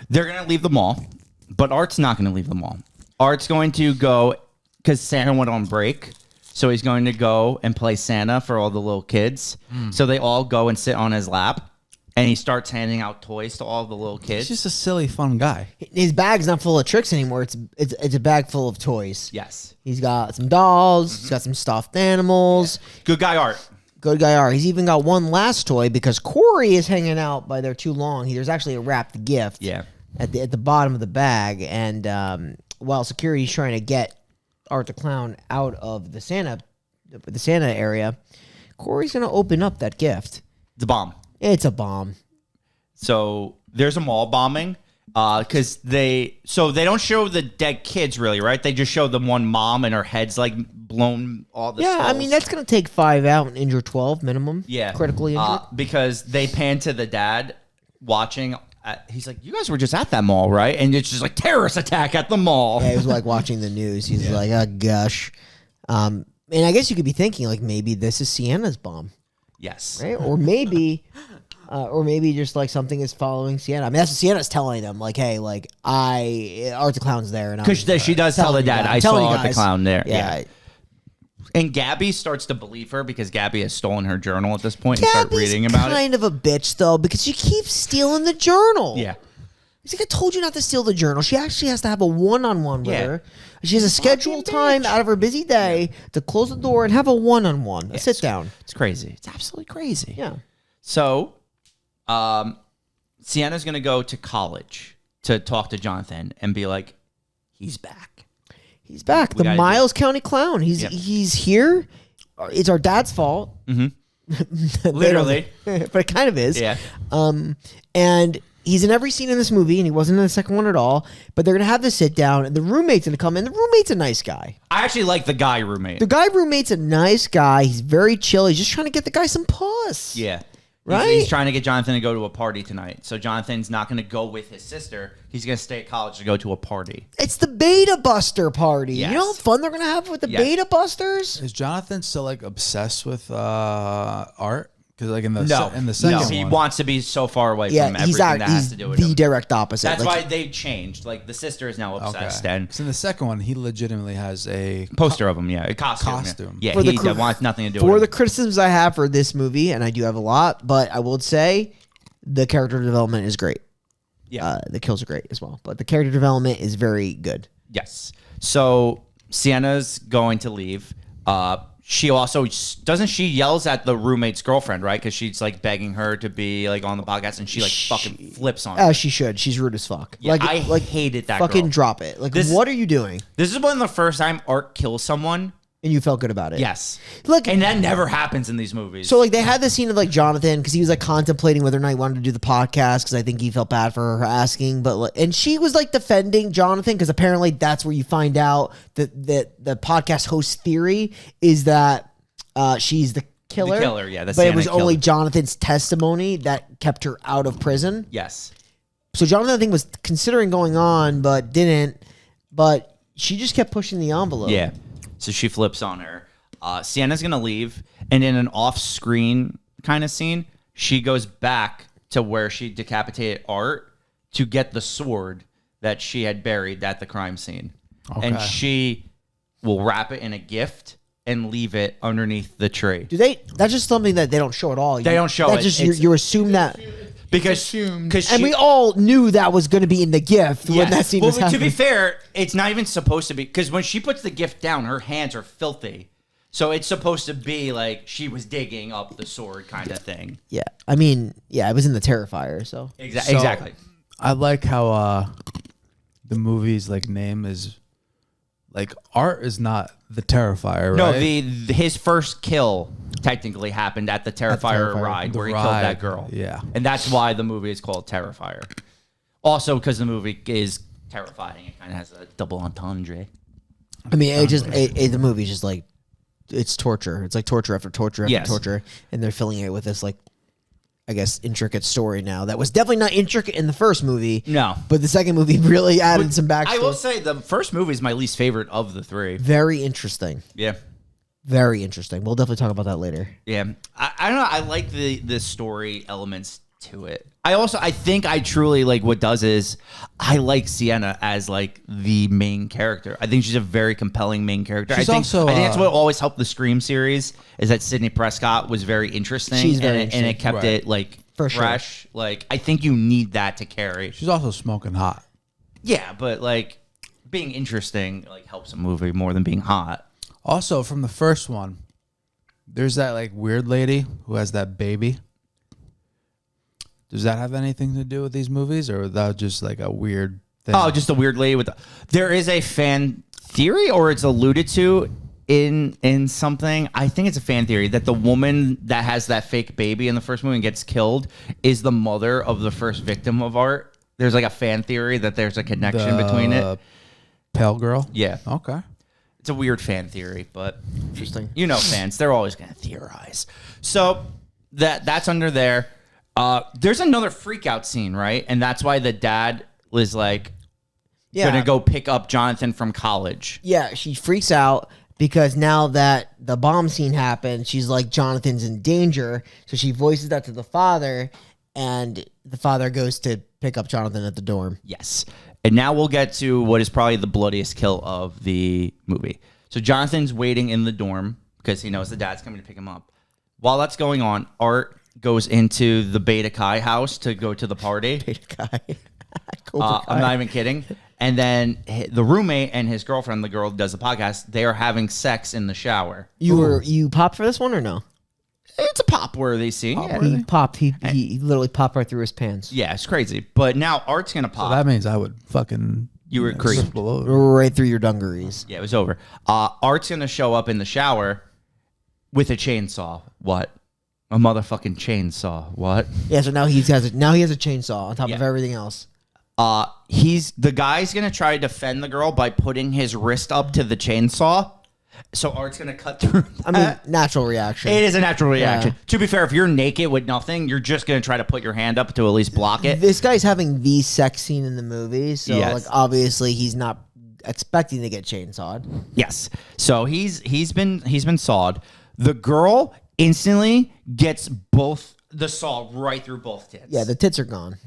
they're going to leave the mall, but Art's not going to leave the mall. Art's going to go because Santa went on break. So he's going to go and play Santa for all the little kids. So they all go and sit on his lap. And he starts handing out toys to all the little kids. He's just a silly, fun guy. His bag's not full of tricks anymore. It's a bag full of toys. Yes. He's got some dolls. He's got some stuffed animals. Good guy Art. Good guy Art. He's even got one last toy because Corey is hanging out by there too long. There's actually a wrapped gift. Yeah. At the bottom of the bag, and while security's trying to get Art the Clown out of the Santa area, Corey's gonna open up that gift. The bomb. It's a bomb. So there's a mall bombing because they don't show the dead kids really, right? They just show the one mom and her head's like blown all the Yeah, I skulls. mean that's gonna take 5 out and injure 12 minimum. Yeah, critically injured. because they pan to the dad watching. He's like, "You guys were just at that mall, right?" And it's just like terrorist attack at the mall. Yeah, he was like watching the news. He's like, "Oh gosh," and I guess you could be thinking like maybe this is Sienna's bomb, Yes. right? Or maybe just like something is following Sienna. I mean, that's what Sienna's telling them. Like, hey, like Art the Clown's there, and Because she does tell the telling you dad, guys- "I telling saw you Art the guys." Clown there." Yeah. And Gabby starts to believe her because Gabby has stolen her journal at this point and start Gabby's reading about it. kind of a bitch though because she keeps stealing the journal. Yeah. He's like, I told you not to steal the journal. She actually has to have a one-on-one with Yeah. her. She has a scheduled time out of her busy day to close the door and have a one-on-one, a sit down. It's crazy. It's absolutely crazy. Yeah. So, Sienna's going to go to college to talk to Jonathan and be like, he's back. He's back. We The gotta Miles County Clown. He's Yep. he's here. It's our dad's fault. Literally. But it kind of is. Yeah. And he's in every scene in this movie, and he wasn't in the second one at all. But they're gonna have this sit down, and the roommate's gonna come in. The roommate's a nice guy. I actually like the guy roommate. The guy roommate's a nice guy. He's very chill. He's just trying to get the guy some puss. Yeah. Right? He's trying to get Jonathan to go to a party tonight. So Jonathan's not going to go with his sister. He's going to stay at college to go to a party. It's the Beta Buster party. Yes. You know how fun they're gonna have with the Yes. Beta Busters? Is Jonathan still like obsessed with Art? Because like in the No. in the second He one, wants to be so far away Yeah, from he's everything that has he's to do with the him. direct opposite. That's Like, why they changed. Like, the sister is now okay. obsessed. And 'Cause in the second one, he legitimately has a poster of him, yeah. A costume. Costume. Yeah, For the he cr- wants nothing to do for with the him. criticisms I have for this movie, and I do have a lot, but I will say the character development is great. Yeah. The kills are great as well, but the character development is very good. Yes. So Sienna's going to leave. She also doesn't she yells at the roommate's girlfriend, right? Because she's like begging her to be like on the podcast, and she like fucking flips on her. As she should. She's rude as fuck. Yeah, I hated that Fucking girl. drop it. Like, This- what are you doing? This is one of the first time Art kills someone. And you felt good about it. Yes. Look, And that never happens in these movies. so like they had this scene of like Jonathan because he was like contemplating whether or not he wanted to do the podcast because I think he felt bad for her asking, but like, and she was like defending Jonathan because apparently that's where you find out that the podcast host theory is that she's the killer. The killer, yeah, the but it Santa was only killer. Jonathan's testimony that kept her out of prison. yes. So Jonathan I think was considering going on but didn't. But she just kept pushing the envelope. Yeah. So she flips on her. Sienna's going to leave. And in an off-screen kind of scene, she goes back to where she decapitated Art to get the sword that she had buried at the crime scene. And Okay. she will wrap it in a gift and leave it underneath the tree. Do they? That's just something that they don't show at all. They don't show that's it. Just It's- you assume that. assumed. And we all knew that was going to be in the gift when that scene was happening. To be fair, it's not even supposed to be, because when she puts the gift down, her hands are filthy. So it's supposed to be like she was digging up the sword kind of thing. Yeah. I mean, it was in the Terrifier, so. Exactly. I like how the movie's like name is like Art is not the Terrifier, right? No, his first kill technically happened at the Terrifier ride where he killed that girl. Yeah. And that's why the movie is called Terrifier. Also because the movie is terrifying. It kind of has a double entendre. I mean, the movie's just like, it's torture. It's like torture after torture after torture. And they're filling it with this, like, I guess, intricate story now. That was definitely not intricate in the first movie. No. But the second movie really added some backstory. I will say the first movie is my least favorite of the three. Very interesting. Yeah. Very interesting. We'll definitely talk about that later. Yeah. I don't know. I like the story elements to it. I think I truly like what does is I like Sienna as like the main character. I think she's a very compelling main character. I think that's what always helped the Scream series is that Sidney Prescott was very interesting. She's very interesting. And it kept it like fresh. Sure. Like I think you need that to carry. She's also smoking hot. Yeah, but like being interesting like helps a movie more than being hot. Also, from the first one, there's that like weird lady who has that baby. Does that have anything to do with these movies, or is that just like a weird thing? Oh, just a weird lady there is a fan theory, or it's alluded to in something. I think it's a fan theory that the woman that has that fake baby in the first movie and gets killed is the mother of the first victim of Art. There's like a fan theory that there's a connection between it. Pale girl? Yeah. Okay. It's a weird fan theory, but Interesting. You know fans, they're always going to theorize. So that's under there. There's another freak out scene, right? And that's why the dad was like going to go pick up Jonathan from college. Yeah, she freaks out because now that the bomb scene happened, she's like, Jonathan's in danger. So she voices that to the father, and the father goes to pick up Jonathan at the dorm. Yes. And now we'll get to what is probably the bloodiest kill of the movie. So Jonathan's waiting in the dorm because he knows the dad's coming to pick him up. While that's going on, Art goes into the Beta Chi house to go to the party. Beta Chi. I'm not even kidding. And then the roommate and his girlfriend, the girl who does the podcast, they are having sex in the shower. You popped for this one or no? It's a pop-worthy scene. He popped. He literally popped right through his pants. Yeah, it's crazy. But now Art's going to pop. So that means I would fucking... You would agree. Right through your dungarees. Yeah, it was over. Art's going to show up in the shower with a chainsaw. What? A motherfucking chainsaw. What? Yeah, so now he has a chainsaw on top of everything else. The guy's gonna try to defend the girl by putting his wrist up to the chainsaw. So Art's gonna cut through. I mean, natural reaction. It is a natural reaction. To be fair, if you're naked with nothing, you're just gonna try to put your hand up to at least block it. This guy's having the sex scene in the movie, so like obviously he's not expecting to get chainsawed. Yes. So he's been sawed. The girl instantly gets both the saw right through both tits. Yeah, the tits are gone.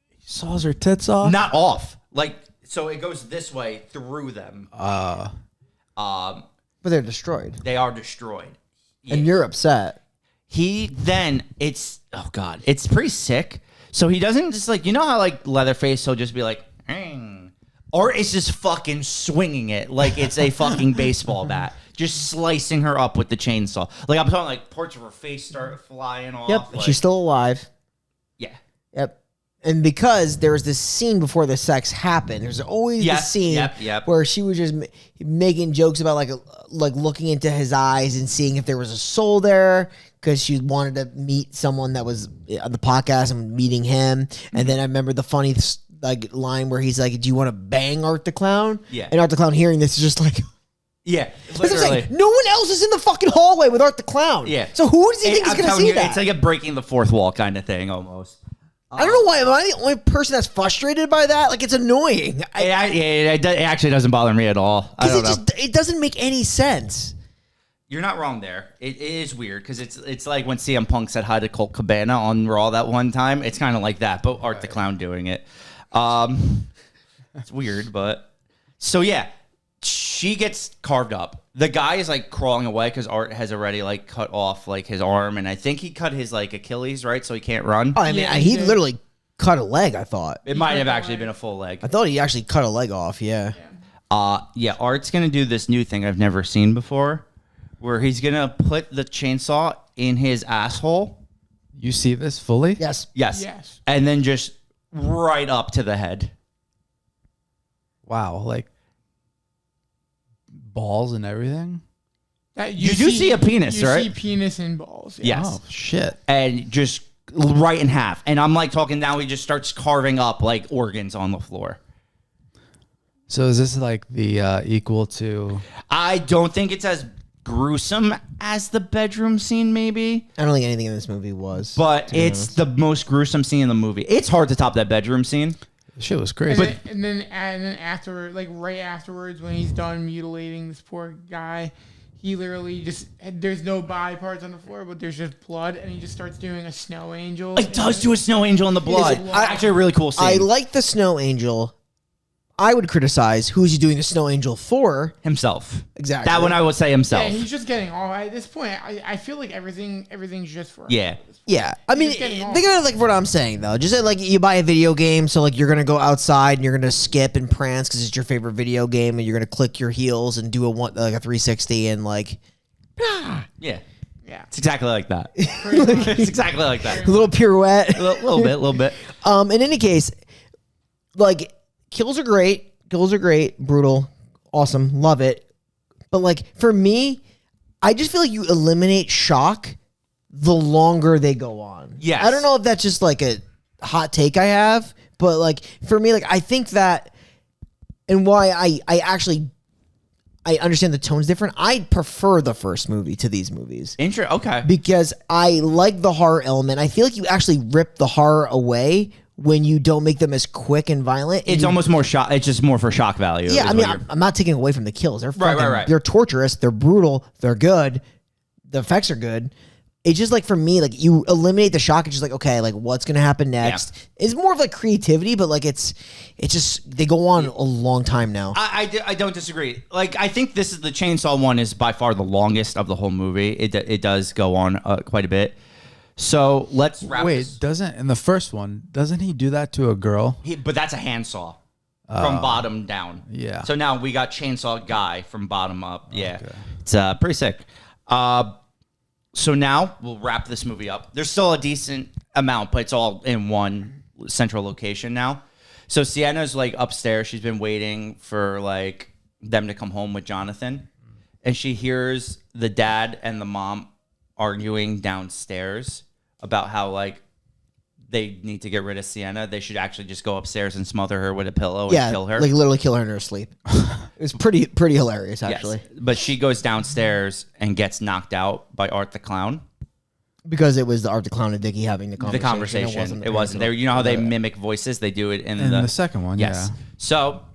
He saws her tits off? Not off. Like, so it goes this way through them. But they're destroyed. They are destroyed. And you're upset. It's pretty sick. So he doesn't just like, you know how like Leatherface, he'll just be like, or it's just fucking swinging it like it's a fucking baseball bat. Just slicing her up with the chainsaw. Like I'm talking like parts of her face start flying off. Yep, like, she's still alive. Yeah. Yep. And because there was this scene before the sex happened, there's always this scene where she was just making jokes about like looking into his eyes and seeing if there was a soul there because she wanted to meet someone that was on the podcast and meeting him. And then I remember the funny like line where he's like, "Do you want to bang Art the Clown?" Yeah. And Art the Clown hearing this is just like. Yeah, literally. No one else is in the fucking hallway with Art the Clown. Yeah. So who does he think is going to see that? It's like a breaking the fourth wall kind of thing almost. I don't know why. Am I the only person that's frustrated by that? Like, it's annoying. It actually doesn't bother me at all. I don't know. It doesn't make any sense. You're not wrong there. It is weird because it's like when CM Punk said hi to Colt Cabana on Raw that one time. It's kind of like that, but Art the Clown doing it. It's weird, but... So, yeah. she gets carved up. The guy is like crawling away because Art has already like cut off like his arm, and I think he cut his like Achilles, right? So he can't run. Oh, I mean, he literally cut a leg, I thought. It might have actually been a full leg. I thought he actually cut a leg off, yeah. Art's going to do this new thing I've never seen before, where he's going to put the chainsaw in his asshole. You see this fully? Yes. Yes. And then just right up to the head. Wow, like balls and everything? You do see a penis, right? You see penis and balls. Yeah. Yes. Oh, shit. And just right in half. And I'm like talking now, he just starts carving up like organs on the floor. So is this like the equal to... I don't think it's as gruesome as the bedroom scene, maybe. I don't think anything in this movie was. But it's the most gruesome scene in the movie. It's hard to top that bedroom scene. Shit was crazy. And then after, like right afterwards, when he's done mutilating this poor guy, he literally just, there's no body parts on the floor, but there's just blood, and he just starts doing a snow angel. It does do a snow angel in the blood. Actually, a really cool scene. I like the snow angel. I would criticize who's he doing the snow angel for? Himself. Exactly. That one I would say himself. Yeah, he's just getting all. At this point, I feel like everything's just for him. Yeah. Yeah, I mean, think of it like what I'm saying though. Just like you buy a video game, so like you're gonna go outside and you're gonna skip and prance because it's your favorite video game, and you're gonna click your heels and do a 360 and like, Yeah. Yeah. It's exactly like that. It's exactly like that. a little pirouette. A little bit. In any case, like kills are great, brutal, awesome, love it. But like for me, I just feel like you eliminate shock the longer they go on. Yes. I don't know if that's just like a hot take I have, but like for me, like I think that, and why I understand the tone's different. I prefer the first movie to these movies. Okay. Because I like the horror element. I feel like you actually rip the horror away when you don't make them as quick and violent. It's almost more shock. It's just more for shock value. Yeah, I mean, I'm not taking away from the kills. They're fucking, right. They're torturous. They're brutal. They're good. The effects are good. It's just like for me, like you eliminate the shock. It's just like, okay, like what's gonna happen next? Yeah. It's more of like creativity, but like it's just they go on a long time now. I don't disagree. Like I think this is the chainsaw one is by far the longest of the whole movie. It does go on quite a bit. So let's wrap. Wait, in the first one doesn't he do that to a girl? But that's a handsaw from bottom down. Yeah. So now we got chainsaw guy from bottom up. Yeah. Okay. It's pretty sick. So now we'll wrap this movie up. There's still a decent amount, but it's all in one central location now. So Sienna's like upstairs. She's been waiting for like them to come home with Jonathan, and she hears the dad and the mom arguing downstairs about how like they need to get rid of Sienna. They should actually just go upstairs and smother her with a pillow and kill her. Like literally kill her in her sleep. It was pretty hilarious, actually. Yes. But she goes downstairs and gets knocked out by Art the Clown. Because it was the Art the Clown and Dickie having the conversation. It wasn't. There. You know how they mimic voices? They do it in the second one, yes. Yeah. So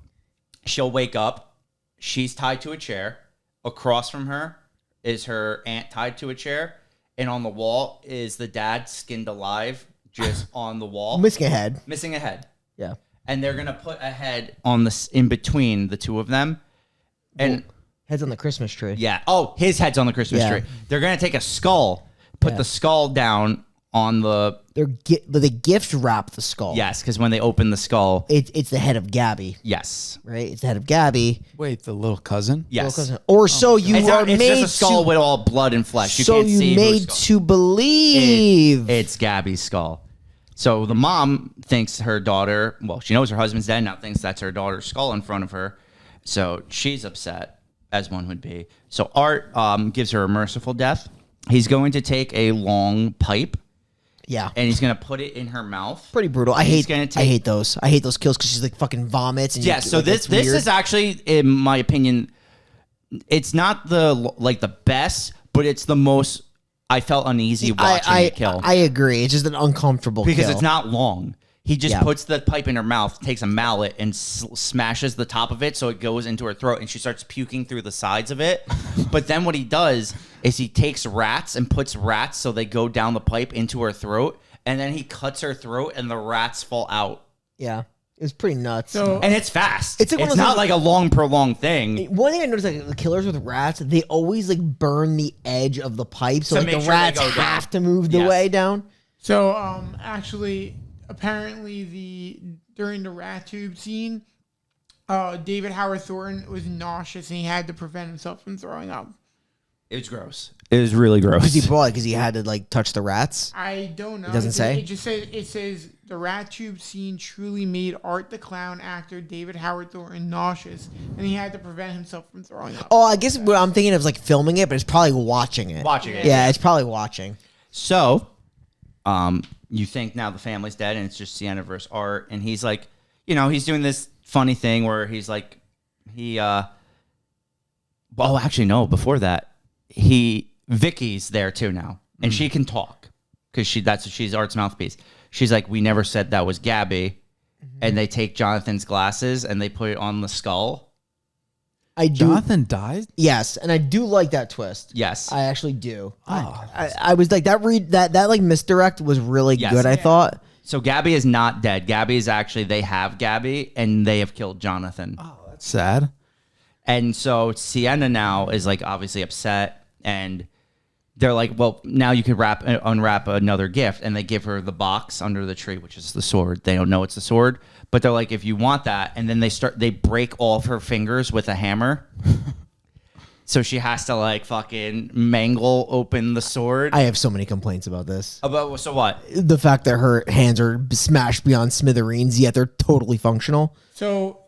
she'll wake up. She's tied to a chair. Across from her is her aunt tied to a chair. And on the wall is the dad skinned alive just on the wall. Missing a head. Yeah. And they're going to put a head on in between the two of them. And head's on the Christmas tree. Yeah. Oh, his head's on the Christmas tree. They're going to take a skull, put the skull down on the... They gift wrap the skull. Yes, because when they open the skull... It's the head of Gabby. Yes. Right? It's the head of Gabby. Wait, the little cousin? Yes. Little cousin. Or so you are made to... It's just a skull with all blood and flesh. You can't see made to believe... It's Gabby's skull. So the mom thinks her daughter... Well, she knows her husband's dead, now thinks that's her daughter's skull in front of her. So she's upset, as one would be. So Art gives her a merciful death. He's going to take a long pipe. Yeah. And he's going to put it in her mouth. Pretty brutal. I hate those. I hate those kills because she's like fucking vomits. And yeah, so this is actually, in my opinion, it's not the best, but it's the most I felt uneasy watching it kill. I agree. It's just an uncomfortable because kill. It's not long. He just puts the pipe in her mouth, takes a mallet, and smashes the top of it so it goes into her throat, and she starts puking through the sides of it. But then what he does is he takes rats and puts rats so they go down the pipe into her throat, and then he cuts her throat, and the rats fall out. Yeah. It was pretty nuts. And it's fast. It's, like it's not like a long, prolonged thing. One thing I noticed, like the killers with rats, they always like burn the edge of the pipe, so like the rats have to move the way down. So, actually, apparently during the rat tube scene, David Howard Thornton was nauseous and he had to prevent himself from throwing up. It was gross. It was really gross. Because he had to like touch the rats. I don't know. It doesn't say. It says the rat tube scene truly made Art the Clown actor David Howard Thornton nauseous, and he had to prevent himself from throwing up. Oh, I guess what I'm thinking of is like filming it, but it's probably watching it. Yeah, it's probably watching. So, you think now the family's dead and it's just Sienna versus Art, and he's like, he's doing this funny thing where he's like, well, actually, no, before that, Vicky's there too now, and she can talk because she's Art's mouthpiece. She's like, we never said that was Gabby, and they take Jonathan's glasses and they put it on the skull. Jonathan died? Yes, and I do like that twist. Yes, I actually do. I was like that like misdirect was really good. I thought. So Gabby is not dead. Gabby is actually, they have Gabby and they have killed Jonathan. Oh, that's sad. And so Sienna now is like obviously upset. And they're like, well, now you can unwrap another gift. And they give her the box under the tree, which is the sword. They don't know it's the sword. But they're like, if you want that. And then they break all of her fingers with a hammer. So she has to like fucking mangle open the sword. I have so many complaints about this. So what? The fact that her hands are smashed beyond smithereens, yet they're totally functional. So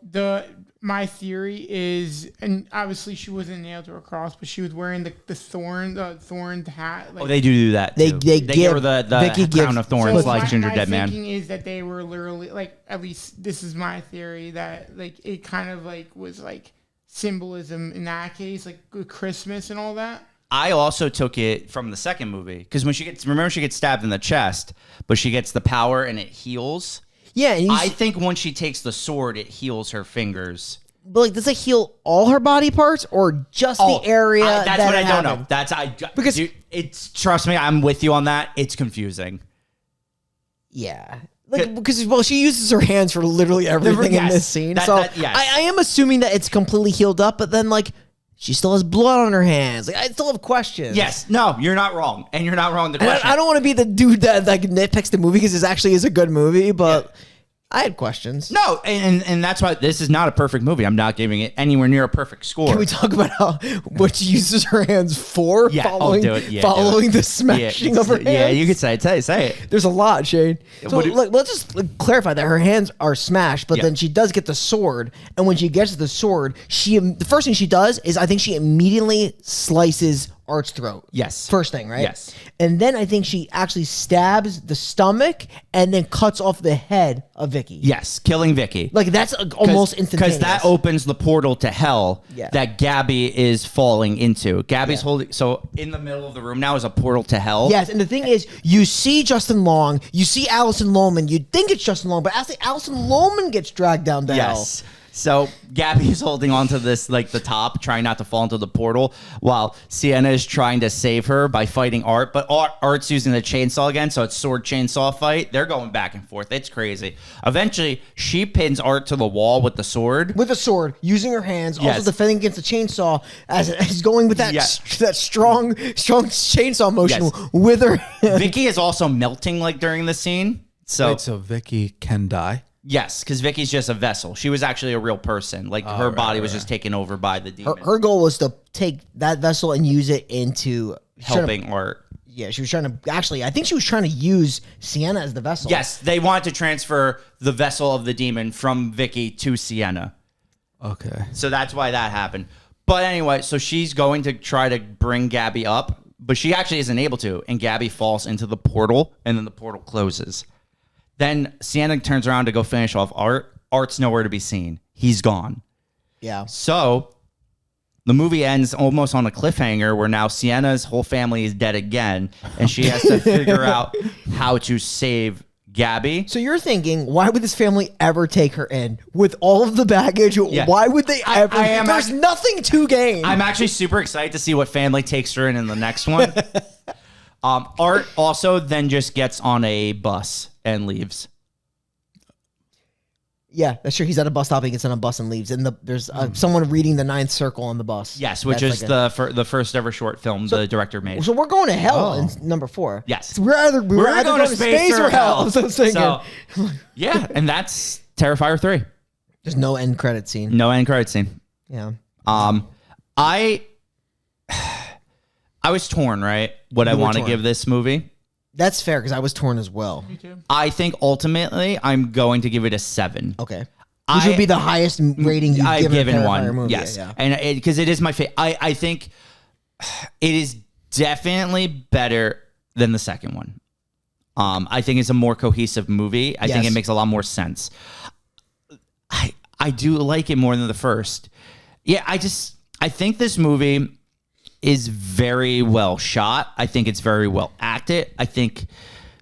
my theory is, and obviously she wasn't nailed to a cross, but she was wearing the thorned hat. Like, they do that. They give her the crown of thorns like Ginger Dead Man. My thinking is that they were literally like, at least this is my theory, that like it kind of like was like symbolism in that case, like Christmas and all that. I also took it from the second movie because when she gets stabbed in the chest, but she gets the power and it heals. Yeah, and I think when she takes the sword, it heals her fingers. But like, does it heal all her body parts or just the area? That's what I don't know. Because it's trust me, I'm with you on that. It's confusing. Yeah, like because she uses her hands for literally everything in this scene. I am assuming that it's completely healed up, but then like she still has blood on her hands. Like I still have questions. Yes, no, you're not wrong, and you're not wrong. The question. I don't want to be the dude that like nitpicks the movie because this actually is a good movie, but. Yeah. I had questions. No, and that's why this is not a perfect movie. I'm not giving it anywhere near a perfect score. Can we talk about what she uses her hands for? Yeah, following the smashing of her hands? Yeah, you could say it. Say it. There's a lot, Shane. So let's just clarify that her hands are smashed, but then she does get the sword, and when she gets the sword, the first thing she does is I think she immediately slices Art's throat. Yes. First thing, right? Yes. And then I think she actually stabs the stomach and then cuts off the head of Vicky. Yes, killing Vicky. Like that's almost instantaneous. Because that opens the portal to hell that Gabby is falling into. Gabby's holding, so in the middle of the room now is a portal to hell. Yes, and the thing is, you see Justin Long, you see Allison Lohman, you'd think it's Justin Long, but actually Allison Lohman gets dragged down to hell. So Gabby's holding on to this, like the top, trying not to fall into the portal, while Sienna is trying to save her by fighting Art. But Art's using the chainsaw again, so it's sword chainsaw fight. They're going back and forth. It's crazy. Eventually, she pins Art to the wall with the sword. With a sword, using her hands, also defending against the chainsaw, as he's going with that that strong chainsaw motion with her hands. Vicky is also melting like during the scene. So Vicky can die? Yes, because Vicky's just a vessel. She was actually a real person. Like her body was just taken over by the demon. Her goal was to take that vessel and use it into helping Art. Yeah, she was trying to I think she was trying to use Sienna as the vessel. Yes, they wanted to transfer the vessel of the demon from Vicky to Sienna. Okay. So that's why that happened. But anyway, so she's going to try to bring Gabby up, but she actually isn't able to. And Gabby falls into the portal, and then the portal closes. Then Sienna turns around to go finish off Art. Art's nowhere to be seen. He's gone. Yeah. So the movie ends almost on a cliffhanger where now Sienna's whole family is dead again, and she has to figure out how to save Gabby. So you're thinking, why would this family ever take her in? With all of the baggage, why would they ever? There's nothing to gain. I'm actually super excited to see what family takes her in the next one. Art also then just gets on a bus and leaves. Yeah, that's true. He's at a bus stop. He gets on a bus and leaves. And there's someone reading the ninth circle on the bus. Yes, which is the first ever short film the director made. So we're going to hell in number 4. Yes. So we're either going to space or hell. So I was thinking. So, yeah, and that's Terrifier 3. There's no end credit scene. No end credit scene. Yeah. I was torn, right? What I want to give this movie. That's fair because I was torn as well. Me too. I think ultimately I'm going to give it a 7. Okay. Which would be the highest rating I've given a one. movie. Yes. Yeah. And because it is my favorite. I think it is definitely better than the second one. I think it's a more cohesive movie. I think it makes a lot more sense. I do like it more than the first. Yeah, I think this movie is very well shot. I think it's very well acted. I think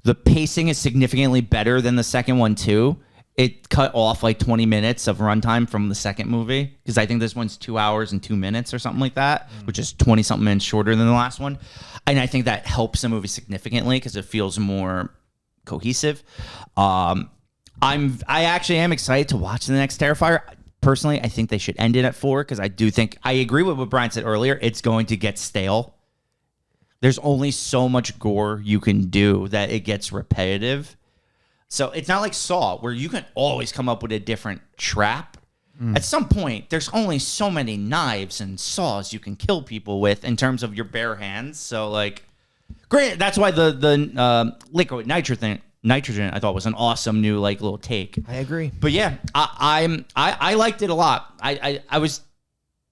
the pacing is significantly better than the second one too. It cut off like 20 minutes of runtime from the second movie because I think this one's 2 hours and 2 minutes or something like that, which is 20 something minutes shorter than the last one. And I think that helps the movie significantly because it feels more cohesive. I actually am excited to watch the next Terrifier. Personally, I think they should end it at 4 because I agree with what Brian said earlier. It's going to get stale. There's only so much gore you can do that it gets repetitive. So it's not like Saw where you can always come up with a different trap. At some point, there's only so many knives and saws you can kill people with in terms of your bare hands. So like, great. That's why the liquid nitrogen I thought was an awesome new like little take. I agree. But yeah, I liked it a lot. I was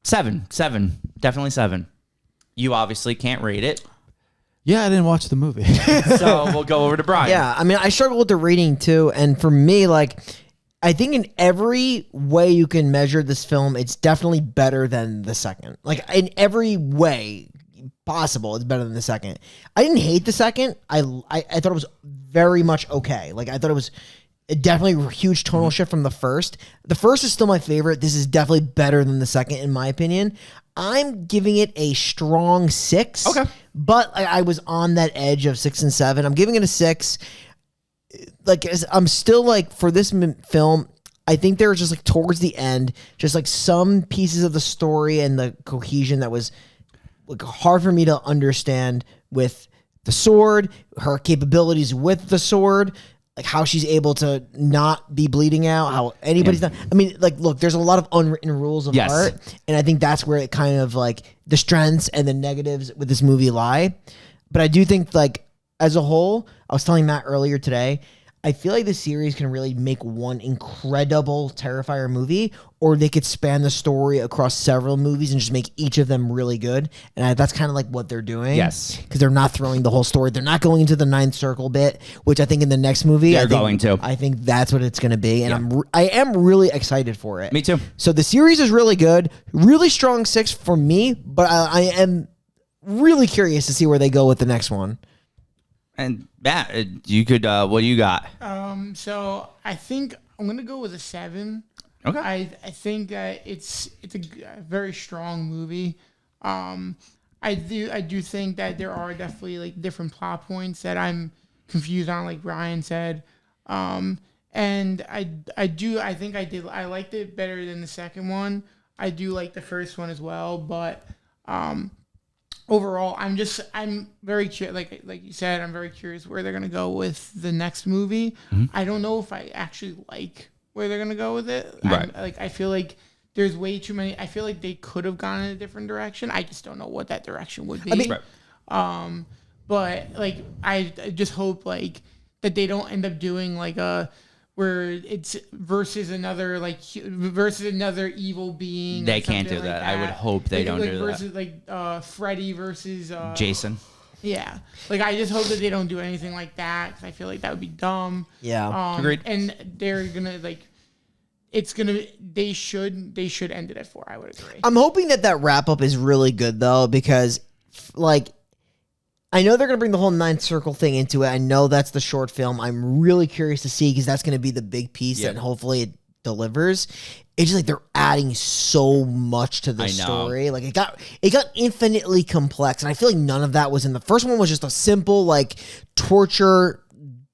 7, definitely 7. You obviously can't rate it. Yeah, I didn't watch the movie. So we'll go over to Brian. Yeah, I mean, I struggle with the rating too. And for me, like, I think in every way you can measure this film, it's definitely better than the second. Like, in every way possible, it's better than the second. I didn't hate the second. I thought it was very much okay. Like, I thought it was definitely a huge tonal shift from the first. The first is still my favorite. This is definitely better than the second, in my opinion. I'm giving it a strong 6. Okay. But I was on that edge of 6 and 7. I'm giving it a 6. Like, I'm still like, for this film, I think there was just like towards the end, just like some pieces of the story and the cohesion that was like hard for me to understand with the sword, her capabilities with the sword, like how she's able to not be bleeding out, how anybody's not. I mean, like, look, there's a lot of unwritten rules of art, and I think that's where it kind of like the strengths and the negatives with this movie lie. But I do think, like, as a whole, I was telling Matt earlier today, I feel like the series can really make one incredible Terrifier movie, or they could span the story across several movies and just make each of them really good. And that's kind of like what they're doing. Yes. Because they're not throwing the whole story. They're not going into the ninth circle bit, which I think in the next movie, I think that's what it's going to be. And I am really excited for it. Me too. So the series is really good. Really strong 6 for me, but I am really curious to see where they go with the next one. And Matt, you could. What do you got? So I think I'm gonna go with a 7. Okay. I think that it's a very strong movie. I do think that there are definitely like different plot points that I'm confused on, like Brian said. And I liked it better than the second one. I do like the first one as well, but overall, I'm very curious. Like you said, I'm very curious where they're gonna go with the next movie. Mm-hmm. I don't know if I actually like where they're gonna go with it. Right. I feel like there's way too many. I feel like they could have gone in a different direction. I just don't know what that direction would be. But like I just hope like that they don't end up doing like a where it's versus another evil being. They can't do that. I would hope they don't do versus, that. Like Freddy versus Jason. Yeah, like I just hope that they don't do anything like that because I feel like that would be dumb. Yeah, agreed. And they're gonna like, they should end it at 4. I would agree. I'm hoping that wrap up is really good though, because like I know they're going to bring the whole ninth circle thing into it. I know that's the short film. I'm really curious to see because that's going to be the big piece that hopefully it delivers. It's just like they're adding so much to the story. Like it got infinitely complex, and I feel like none of that was in the first one. Was just a simple like torture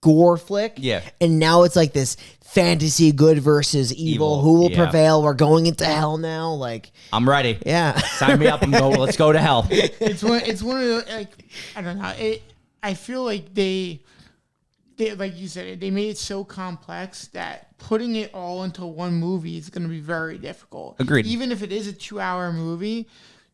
gore flick. Yeah. And now it's like this fantasy good versus evil. Who will prevail? We're going into hell now. Like, I'm ready. Yeah. Sign me up and go. Let's go to hell. It's one of the, like, I don't know. I feel like they like you said, they made it so complex that putting it all into one movie is going to be very difficult. Agreed. Even if it is a 2-hour movie,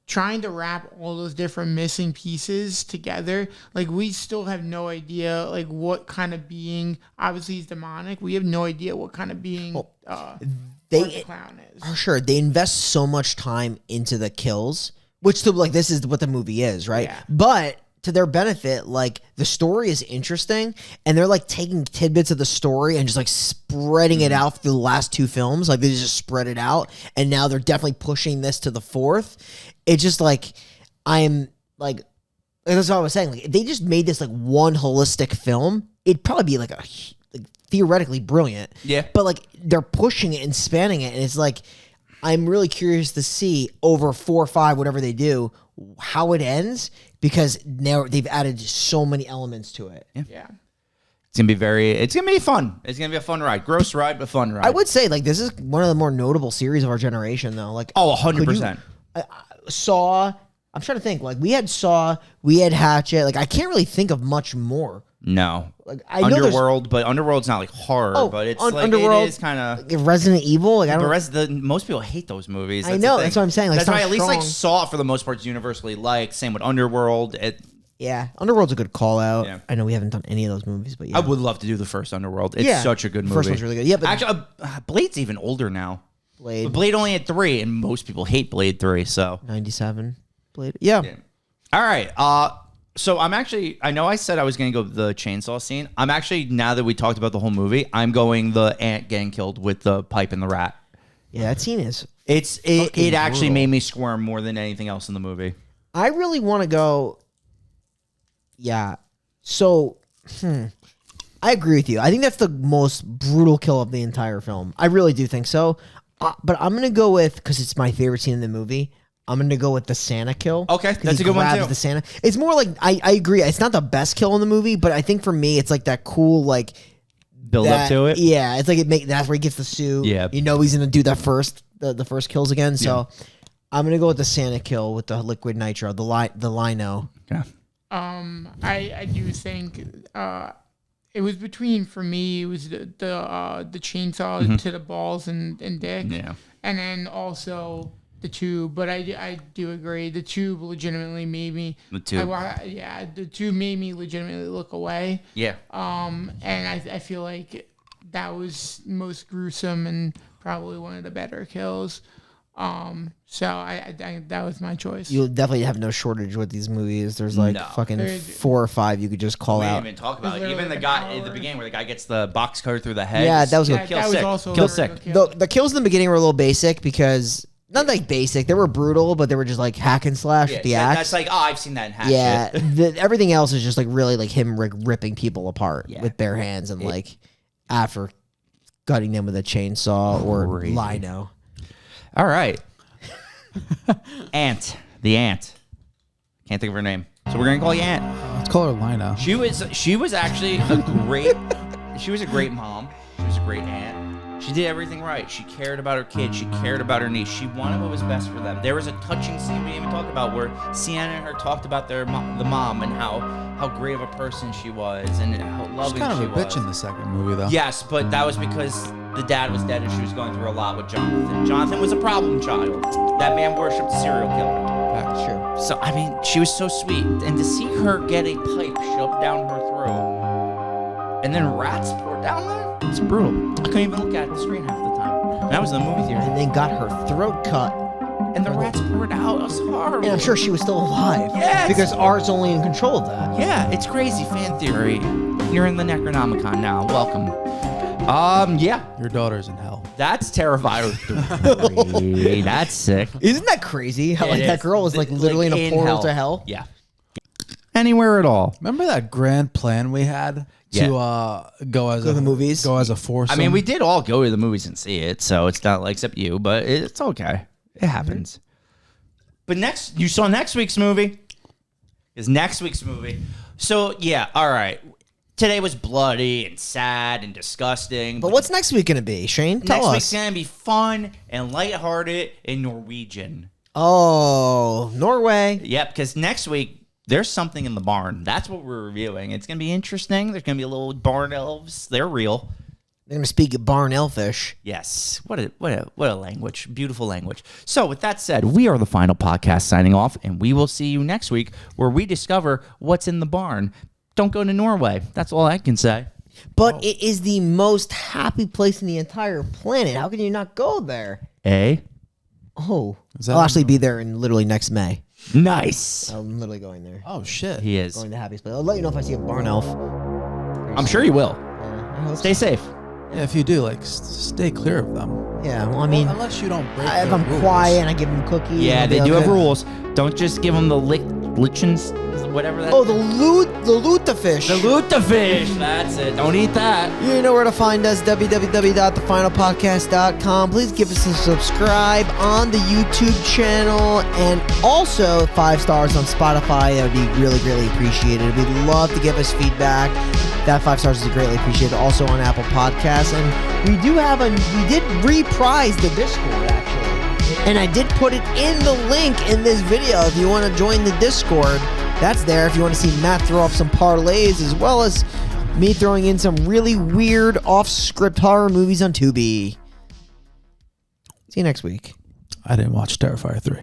trying to wrap all those different missing pieces together, like, we still have no idea, like, what kind of being. Obviously, he's demonic. We have no idea what kind of being the clown is. For sure, they invest so much time into the kills, which like this is what the movie is, right? Yeah. But to their benefit, like, the story is interesting, and they're like taking tidbits of the story and just like spreading it out through the last 2 films. Like, they just spread it out, and now they're definitely pushing this to the 4th. It's just like, I'm like that's what I was saying. Like, if they just made this like one holistic film, it'd probably be like theoretically brilliant. Yeah. But like, they're pushing it and spanning it, and it's like, I'm really curious to see over 4 or 5, whatever they do, how it ends, because now they've added so many elements to it. Yeah. It's gonna be fun. It's gonna be a fun ride. Gross ride, but fun ride. I would say, like, this is one of the more notable series of our generation, though. Like, 100%. Saw. I'm trying to think. Like, we had Saw, we had Hatchet. Like, I can't really think of much more. No. Like, I know Underworld, but Underworld's not like horror, but it's like Underworld, it is kind of like Resident Evil. Like, I don't. most people hate those movies. I know, that's what I'm saying. Like, that's why it's at not least like strong. Saw for the most part is universally liked. Same with Underworld. Yeah, Underworld's a good call out. Yeah. I know we haven't done any of those movies, but yeah, I would love to do the first Underworld. It's such a good movie. First one's really good. Yeah, but actually, Blade's even older now. Blade, But Blade only had 3, and most people hate Blade 3. So 97. Blade. Yeah. All right. So I'm actually, I know I said I was going to go the chainsaw scene. I'm actually, now that we talked about the whole movie, I'm going the ant getting killed with the pipe and the rat. Yeah, that scene is. It actually brutal. made me squirm more than anything else in the movie. I really want to go. Yeah. So, I agree with you. I think that's the most brutal kill of the entire film. I really do think so. But I'm going to go with, because it's my favorite scene in the movie, I'm going to go with the Santa kill. Okay, that's a good one, too. The Santa. It's more like, I agree. It's not the best kill in the movie, but I think for me, it's like that cool, like, Build up to it? Yeah, it's like that's where he gets the suit. Yeah. You know he's going to do that first, the first kills again. So I'm going to go with the Santa kill with the liquid nitro, the lino. Yeah. I do think it was between, for me, it was the chainsaw to the balls and dick. Yeah. And then also the tube, but I do agree. The tube legitimately made me. The tube. The tube made me legitimately look away. Yeah. And I feel like that was most gruesome and probably one of the better kills. So I that was my choice. You'll definitely have no shortage with these movies. There's like fucking 4 or 5 you could just call We out. didn't even talk about it. Even the guy at the beginning where the guy gets the box cutter through the head. Yeah, that was good. Kill that was sick. also Kill a sick. good kill. The kills in the beginning were a little basic because not like basic. They were brutal, but they were just like hack and slash with the axe. That's like, I've seen that in Hatchet. Yeah, everything else is just like really like him ripping people apart with bare hands and like after gutting them with a chainsaw or lino. All right. Ant. The ant. Can't think of her name. So we're gonna call you Ant. Let's call her Lina. She was actually a great she was a great mom. She was a great aunt. She did everything right. She cared about her kids. She cared about her niece. She wanted what was best for them. There was a touching scene we didn't even talk about where Sienna and her talked about the mom and how great of a person she was and how loving She's kind of a was. bitch in the second movie, though. Yes, but that was because the dad was dead and she was going through a lot with Jonathan. Jonathan was a problem child. That man worshipped a serial killer. Sure. So, I mean, she was so sweet. And to see her get a pipe shoved down her throat and then rats poured down there, it's brutal. I couldn't even look at the screen half the time. And I was in the movie theater. And then got her throat cut. And the rats poured out. It was horrible. And I'm sure she was still alive. Yes. Because Art's only in control of that. Yeah, it's crazy fan theory. You're in the Necronomicon now. Welcome. Yeah. Your daughter's in hell. That's Terrifier 3. That's sick. Isn't that crazy? How like that girl was like literally in a portal to hell? Yeah. Anywhere at all. Remember that grand plan we had to go as to the movies? Go as a foursome? I mean, we did all go to the movies and see it, so it's not like except you, but it's okay. It happens. But you saw next week's movie? Is next week's movie. So, yeah, all right. today was bloody and sad and disgusting. But what's next week going to be, Shane? Tell us. Next week's going to be fun and lighthearted and Norwegian. Oh, Norway. Yep, because next week, there's something in the barn. That's what we're reviewing. It's going to be interesting. There's going to be a little barn elves. They're real. They're going to speak barn elfish. Yes. What a language. Beautiful language. So with that said, we are the final podcast signing off, and we will see you next week where we discover what's in the barn. Don't go to Norway. That's all I can say. But it is the most happy place in the entire planet. How can you not go there? Oh, I'll actually be there in literally next May. Nice. I'm literally going there. Oh shit. He is. Going to the happiest place. I'll let you know if I see a barn elf. I'm sure you will. I hope Stay so. safe. Yeah, if you do, like, stay clear of them. Yeah, well, I mean, unless you don't break if their I'm rules. quiet and I give them cookies. Yeah, and they they'll do be have okay. rules. Don't just give them the lichens, whatever that. Oh, the lutefish. The lutefish. That's it. Don't eat that. You know where to find us, www.thefinalpodcast.com. Please give us a subscribe on the YouTube channel and also 5 stars on Spotify. That would be really greatly appreciated. We'd love to give us feedback. That 5 stars is greatly appreciated. Also on Apple Podcasts. And we did reprise the Discord, actually. And I did put it in the link in this video if you want to join the Discord. That's there if you want to see Matt throw off some parlays as well as me throwing in some really weird off-script horror movies on Tubi. See you next week. I didn't watch Terrifier 3.